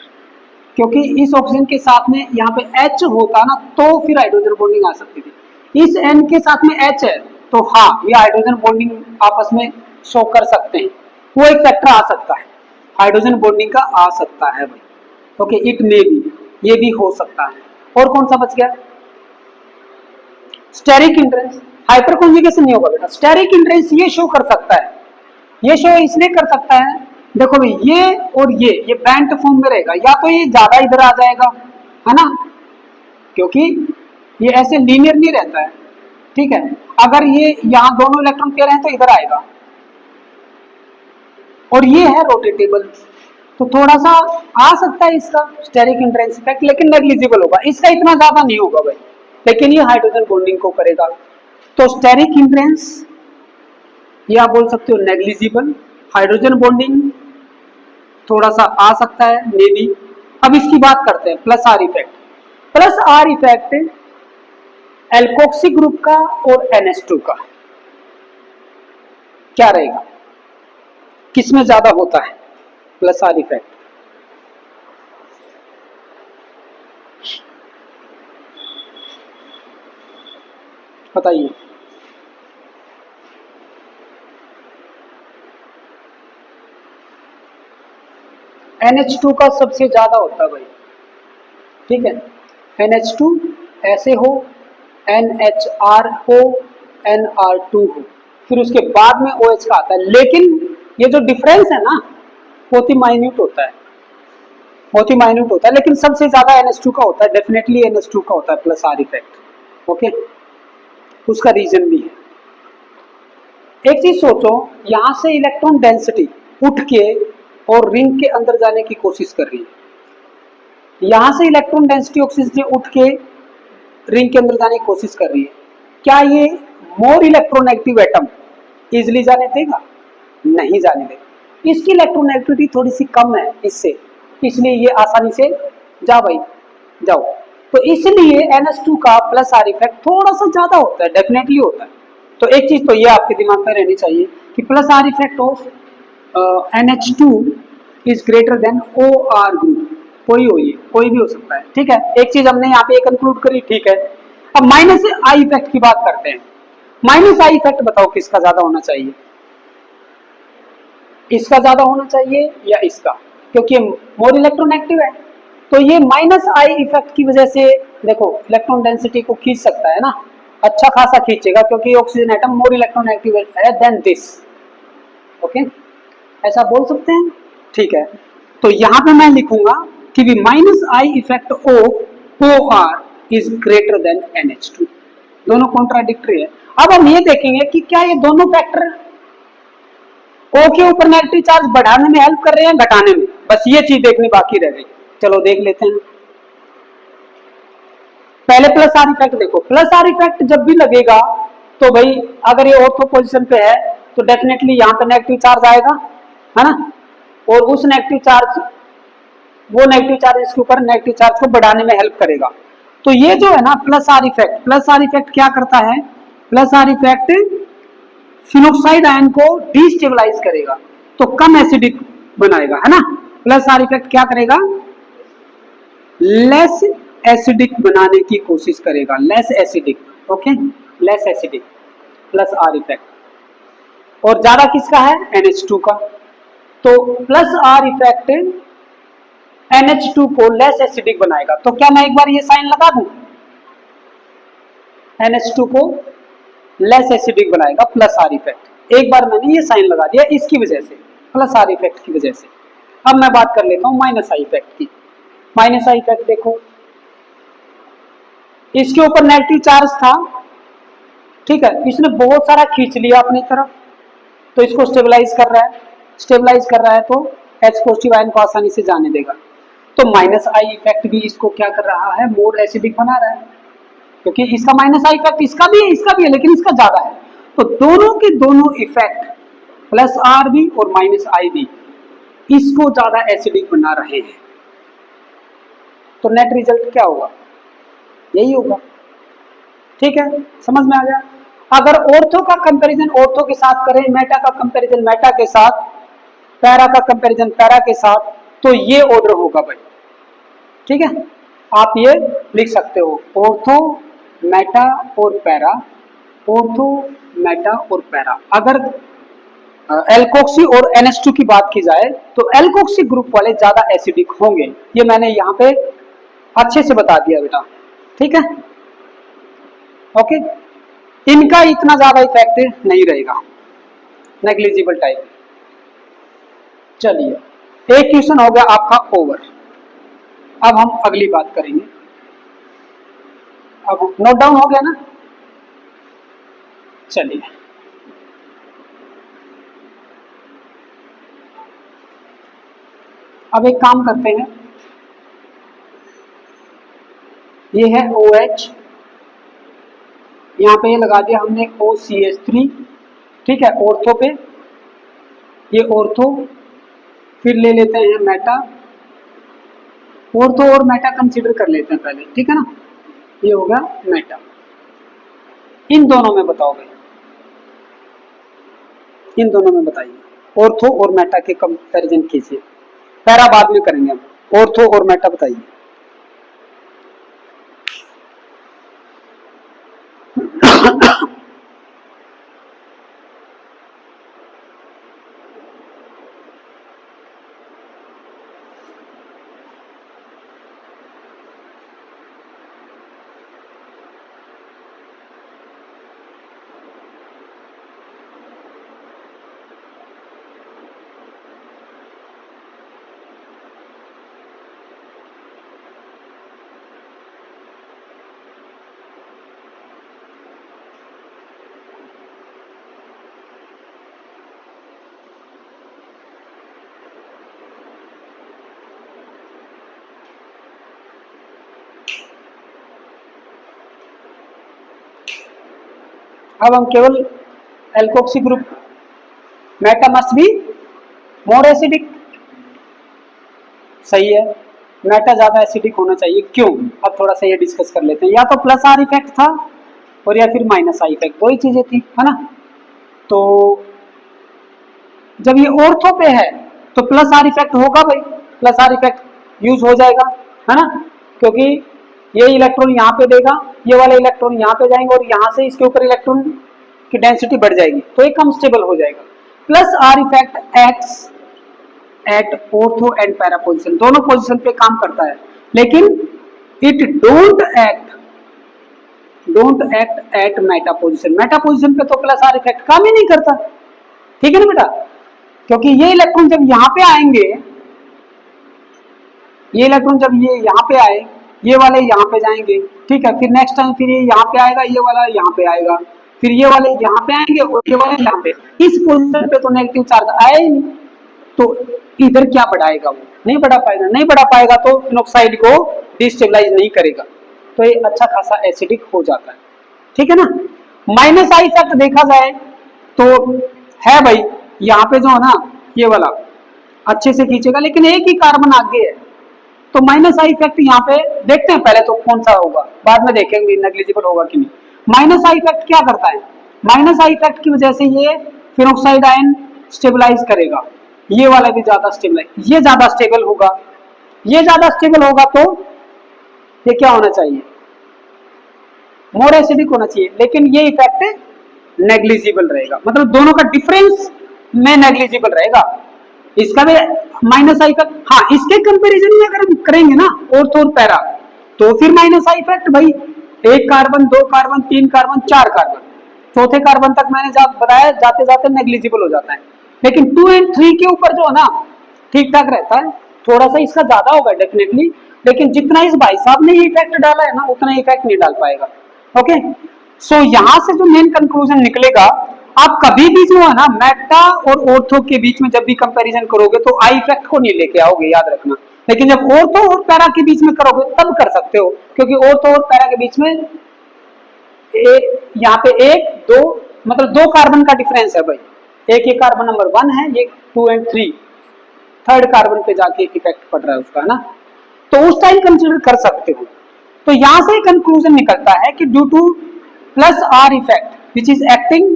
A: क्योंकि इस ऑक्सीजन के साथ में यहाँ पे H होता ना तो फिर हाइड्रोजन बॉन्डिंग आ सकती थी। इस N के साथ में H है तो हाँ, ये हाइड्रोजन बॉन्डिंग आपस में शो कर सकते हैं, वो एक फैक्टर आ सकता है, हाइड्रोजन बॉन्डिंग का आ सकता है भाई, ओके। इट मे बी, ये भी हो सकता है। और कौन सा बच गया, स्टेरिक हिंड्रेंस। हाइपर कॉन्जुगेशन नहीं होगा बेटा, स्टेरिक हिंड्रेंस ये शो कर सकता है, ये शो इसलिए कर सकता है, देखो भाई ये और ये बैंड फॉर्म में रहेगा, या तो ये ज्यादा इधर आ जाएगा है ना, क्योंकि ये ऐसे लीनियर नहीं रहता है, ठीक है। अगर ये यहाँ दोनों इलेक्ट्रॉन पेयर हैं तो इधर आएगा, और ये है रोटेटेबल, तो थोड़ा सा आ सकता है इसका स्टेरिक हिंड्रेंस इफेक्ट, लेकिन नेग्लिजिबल होगा, इसका इतना ज्यादा नहीं होगा भाई, लेकिन ये हाइड्रोजन बॉन्डिंग को करेगा। तो स्टेरिक हिंड्रेंस या बोल सकते हो नेग्लिजिबल, हाइड्रोजन बॉन्डिंग थोड़ा सा आ सकता है मे बी। अब इसकी बात करते हैं plus R effect. Plus R effect alkoxy group का और NH2 का क्या रहेगा, किसमें ज्यादा होता है प्लस आर इफेक्ट। बताइए। NH2 का सबसे ज्यादा होता है भाई, ठीक है। NH2 ऐसे हो, NHR हो, NR2 हो, फिर उसके बाद में OH का आता है। लेकिन ये जो डिफरेंस है ना बहुत ही माइन्यूट होता है, बहुत ही माइन्यूट होता है, लेकिन सबसे ज्यादा NH2 का होता है, डेफिनेटली NH2 का होता है प्लस आर इफेक्ट। ओके, उसका रीजन भी है। एक चीज सोचो, यहां से इलेक्ट्रॉन डेंसिटी उठ के और रिंग के अंदर जाने की कोशिश कर रही है, यहां से इलेक्ट्रॉन डेंसिटी ऑक्सीजन से उठ के रिंग के अंदर जाने की कोशिश कर रही है। क्या ये मोर इलेक्ट्रोनेगेटिव एटम इजिली जाने देगा? नहीं जाने देगा। इसकी इलेक्ट्रोनेगेटिविटी थोड़ी सी कम है इससे, इसलिए ये आसानी से जा भाई जाओ। तो इसलिए NH2 का प्लस आर इफेक्ट थोड़ा सा ज्यादा होता है, डेफिनेटली होता है। तो एक चीज तो ये आपके दिमाग में रहनी चाहिए कि plus R effect of NH2 is greater than OR group. कोई हो, ये कोई भी हो सकता है, ठीक है। एक चीज हमने यहाँ पे कंक्लूड करी, ठीक है। अब माइनस आई इफेक्ट की बात करते हैं। माइनस आई इफेक्ट बताओ किसका ज्यादा होना चाहिए? इसका ज्यादा होना चाहिए या इसका? क्योंकि मोर इलेक्ट्रोनेगेटिव है। तो ये माइनस आई इफेक्ट की वजह से देखो इलेक्ट्रॉन डेंसिटी को खींच सकता है ना, अच्छा खासा खींचेगा, क्योंकि ऑक्सीजन एटम मोर इलेक्ट्रोनेगेटिव है देन दिस। ओके, ऐसा बोल सकते हैं, ठीक है। तो यहां पे मैं लिखूंगा कि भी minus I effect of OR is greater than NH2। दोनों कॉन्ट्राडिक्टरी है। अब हम ये देखेंगे कि क्या ये दोनों फैक्टर O के ऊपर नेगेटिव चार्ज बढ़ाने में हेल्प कर रहे हैं, घटाने में, बस ये चीज देखनी बाकी रह गई। चलो देख लेते हैं। पहले प्लस आर इफेक्ट देखो। प्लस आर इफेक्ट जब भी लगेगा तो भाई अगर ये ऑर्थो पोजीशन पे है तो डेफिनेटली यहाँ पे नेगेटिव चार्ज आएगा, है ना, और उस नेगेटिव चार्ज, वो नेगेटिव चार्ज इसके ऊपर नेगेटिव चार्ज को बढ़ाने में हेल्प करेगा। तो ये जो है ना plus R effect, plus R effect क्या करता है? Plus R effect phenoxide ion को डिस्टेबलाइज करेगा, तो कम एसिडिक बनाएगा, है ना। प्लस आर इफेक्ट क्या करेगा? लेस एसिडिक बनाने की कोशिश करेगा, less acidic. Okay, less acidic plus R effect. और ज्यादा किसका है? NH2 का। तो प्लस आर इफेक्ट NH2 को लेस एसिडिक बनाएगा। तो क्या मैं एक बार ये साइन लगा दूं? NH2 को लेस एसिडिक बनाएगा प्लस आर इफेक्ट। एक बार मैंने ये साइन लगा दिया इसकी वजह से, प्लस आर इफेक्ट की वजह से। अब मैं बात कर लेता हूं माइनस आई इफेक्ट की। माइनस आई इफेक्ट देखो, इसके ऊपर नेगेटिव चार्ज था, ठीक है, इसने बहुत सारा खींच लिया अपनी तरफ, तो इसको स्टेबलाइज कर रहा है। स्टेबलाइज कर रहा है तो H पॉजिटिव आयन को आसानी से जाने देगा। तो माइनस आई इफेक्ट भी इसको क्या कर रहा है? मोर एसिडिक बना रहा है, क्योंकि इसका माइनस आई इफेक्ट इसका भी है, इसका भी है, लेकिन इसका ज्यादा है। तो दोनों के दोनों इफेक्ट, प्लस आर भी और माइनस आई भी, इसको ज्यादा एसिडिक बना रहे हैं। तो नेट रिजल्ट क्या होगा? यही होगा, ठीक है, समझ में आ गया। अगर ऑर्थो का कंपैरिजन ऑर्थो के साथ करें, मेटा का कंपैरिजन मेटा के साथ, पैरा का कंपैरिजन पैरा के साथ, तो ये ऑर्डर होगा भाई, ठीक है। आप ये लिख सकते हो, ऑर्थो, मेटा और पैरा, ऑर्थो, मेटा और पैरा। अगर एल्कोक्सी और NH2 की बात की जाए तो एल्कोक्सी ग्रुप वाले ज्यादा एसिडिक होंगे, ये मैंने यहाँ पे अच्छे से बता दिया बेटा, ठीक है। ओके, इनका इतना ज्यादा इफेक्ट नहीं रहेगा, नेग्लिजिबल टाइप। चलिए, एक क्वेश्चन हो गया आपका ओवर। अब हम अगली बात करेंगे। अब नोट डाउन हो गया ना? चलिए, अब एक काम करते हैं, ये है OH, यहाँ पे ये लगा दिया हमने OCH3, ठीक है, ऑर्थो पे, ये ऑर्थो, फिर ले लेते हैं मेटा, ऑर्थो और मेटा कंसीडर कर लेते हैं पहले, ठीक है ना। ये हो गया मेटा। इन दोनों में बताओ भाई, इन दोनों में बताइए, ऑर्थो और मेटा के कंपैरिजन कीजिए। पैरा बाद में करेंगे हम, ऑर्थो और मेटा बताइए। अब हम केवल alkoxy group, Meta must be more acidic, सही है, मेटा ज्यादा एसिडिक होना चाहिए, क्यों? अब थोड़ा सा ये डिस्कस कर लेते हैं। या तो प्लस आर इफेक्ट था और या फिर माइनस आई इफेक्ट, दो ही चीजें थी, है ना। तो जब ये ऑर्थो पे है तो प्लस आर इफेक्ट होगा भाई, प्लस आर इफेक्ट यूज हो जाएगा, है ना, क्योंकि ये इलेक्ट्रॉन यहाँ पे देगा, ये वाले इलेक्ट्रॉन यहाँ पे जाएंगे और यहाँ से इसके ऊपर इलेक्ट्रॉन की डेंसिटी बढ़ जाएगी, तो ये कम स्टेबल हो जाएगा। Plus R effect acts at ortho and para position, दोनों पोजिशन पे काम करता है, लेकिन it don't act at meta position, meta position पे तो प्लस आर इफेक्ट काम ही नहीं करता, ठीक है ना बेटा, क्योंकि ये इलेक्ट्रॉन जब यहाँ पे आएंगे, ये इलेक्ट्रॉन जब ये यहाँ पे आए, ये वाले यहाँ पे जाएंगे, ठीक है, फिर नेक्स्ट टाइम फिर ये यहाँ पे आएगा, ये वाला यहाँ पे आएगा, फिर ये वाले यहाँ पे आएंगे और ये वाले यहाँ पे, इस पोजीशन पे तो नेगेटिव चार्ज आया ही नहीं, तो इधर क्या बढ़ाएगा, वो नहीं बढ़ा पाएगा, नहीं बढ़ा पाएगा तो फिनोक्साइड को डिस्टेबलाइज नहीं करेगा, तो ये अच्छा खासा एसिडिक हो जाता है, ठीक है ना। माइनस आई इफेक्ट देखा जाए तो है भाई, यहाँ पे जो है ना ये वाला अच्छे से खींचेगा, लेकिन एक ही कार्बन आगे है, तो माइनस आई इफेक्ट यहाँ पे देखते हैं पहले तो कौन सा होगा, बाद में देखेंगे नेग्लिजिबल होगा कि नहीं। माइनस आई इफेक्ट क्या करता है, माइनस आई इफेक्ट की वजह से ये फिनोक्साइड आयन स्टेबलाइज करेगा, ये वाला भी ज्यादा स्टेबलाइज, ये ज्यादा स्टेबल होगा, ये ज्यादा स्टेबल होगा, तो ये क्या होना चाहिए, मोर एसिडिक होना चाहिए, लेकिन ये इफेक्ट नेग्लिजिबल रहेगा, मतलब दोनों का डिफरेंस में नेग्लिजिबल रहेगा, इसका भी माइनस आई इफेक्ट, हाँ इसके कंपैरिजन में अगर हम करेंगे ना ऑर्थो और पैरा, तो फिर माइनस आई इफेक्ट भाई, एक कार्बन, दो कार्बन, तीन कार्बन, चार कार्बन, चौथे कार्बन तक मैंने बताया जाते जाते नेग्लिजिबल हो जाता है, लेकिन 2 और 3 के ऊपर जो है ना ठीक ठाक रहता है, थोड़ा सा इसका ज्यादा होगा डेफिनेटली, लेकिन जितना इस भाई साहब ने इफेक्ट डाला है ना उतना इफेक्ट नहीं डाल पाएगा, ओके। सो यहां से जो मेन कंक्लूजन निकलेगा, आप कभी भी जो है ना मेटा और ऑर्थो के बीच में जब भी कंपैरिजन करोगे तो आई इफेक्ट को नहीं लेके आओगे, याद रखना, लेकिन जब ऑर्थो और पैरा के बीच में करोगे तब कर सकते हो, क्योंकि ऑर्थो और पैरा के बीच में यहाँ पे एक दो, मतलब दो कार्बन का डिफरेंस है भाई, एक ये कार्बन नंबर 1 है, ये 2 और 3, थर्ड कार्बन पे जाके इफेक्ट पड़ रहा है उसका, है ना, तो उस टाइम कंसिडर कर सकते हो। तो यहां से कंक्लूजन निकलता है कि due two plus R effect which is acting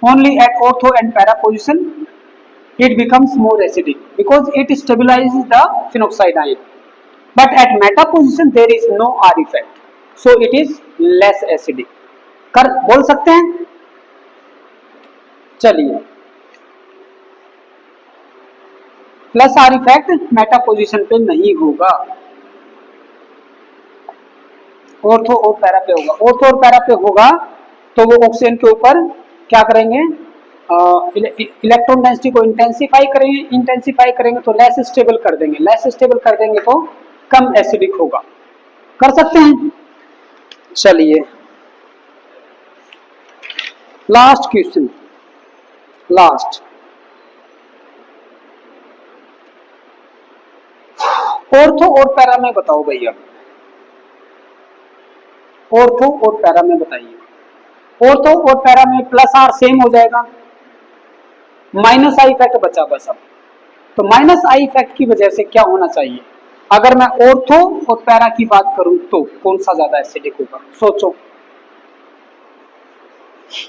A: only at ortho and para position, it becomes more acidic because it stabilizes the phenoxide ion, but at meta position there is no R effect, so it is less acidic, कर बोल सकते हैं। चलिए, plus R effect Meta position पे नहीं होगा, ortho और para पे होगा, ऑर्थो और पैरा पे होगा तो वो ऑक्सीजन के ऊपर क्या करेंगे, इलेक्ट्रॉन डेंसिटी को इंटेंसिफाई करेंगे तो लेस स्टेबल कर देंगे, लेस स्टेबल कर देंगे तो कम एसिडिक होगा, कर सकते हैं। चलिए लास्ट क्वेश्चन, लास्ट, ऑर्थो और पैरा में बताओ भैया, ऑर्थो और पैरा में बताइए, ऑर्थो और पैरा में प्लस आर सेम हो जाएगा, माइनस आई इफेक्ट बचा बस अब, तो माइनस आई इफेक्ट की वजह से क्या होना चाहिए, अगर मैं ऑर्थो और पैरा की बात करूं तो कौन सा ज्यादा एसिडिक होगा, सोचो।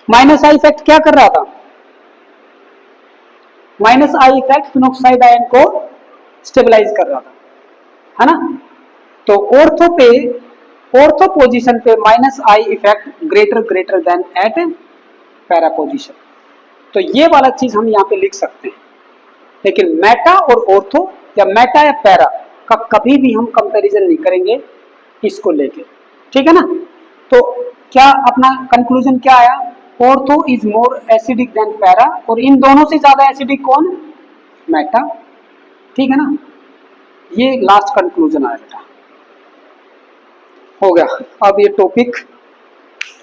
A: माइनस आई इफेक्ट क्या कर रहा था, minus I effect phenoxide ion को स्टेबलाइज कर रहा था, है ना, तो ऑर्थो पोजीशन पे minus I effect greater than eight para position, तो ये वाला चीज हम यहाँ पे लिख सकते हैं, लेकिन मेटा और ऑर्थो या मेटा या पैरा का कभी भी हम कंपैरिजन नहीं करेंगे इसको लेके, ठीक है ना। तो क्या अपना कंक्लूजन क्या आया, ortho is more acidic then para, और इन दोनों से ज्यादा एसिडिक कौन, मेटा, ठीक है ना, ये लास्ट कंक्लूजन आया बेटा, हो गया। अब ये टॉपिक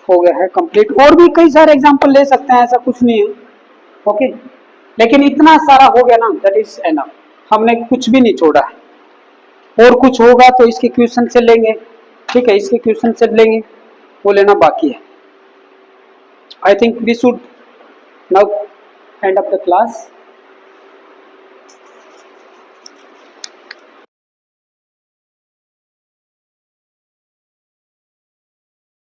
A: हो गया है कंप्लीट, और भी कई सारे एग्जांपल ले सकते हैं, ऐसा कुछ नहीं है, ओके, लेकिन इतना सारा हो गया ना, दैट इज एनफ, हमने कुछ भी नहीं छोड़ा है, और कुछ होगा तो इसके क्वेश्चन से लेंगे, ठीक है, इसके क्वेश्चन से लेंगे, वो लेना बाकी है। I think we should now end up the class.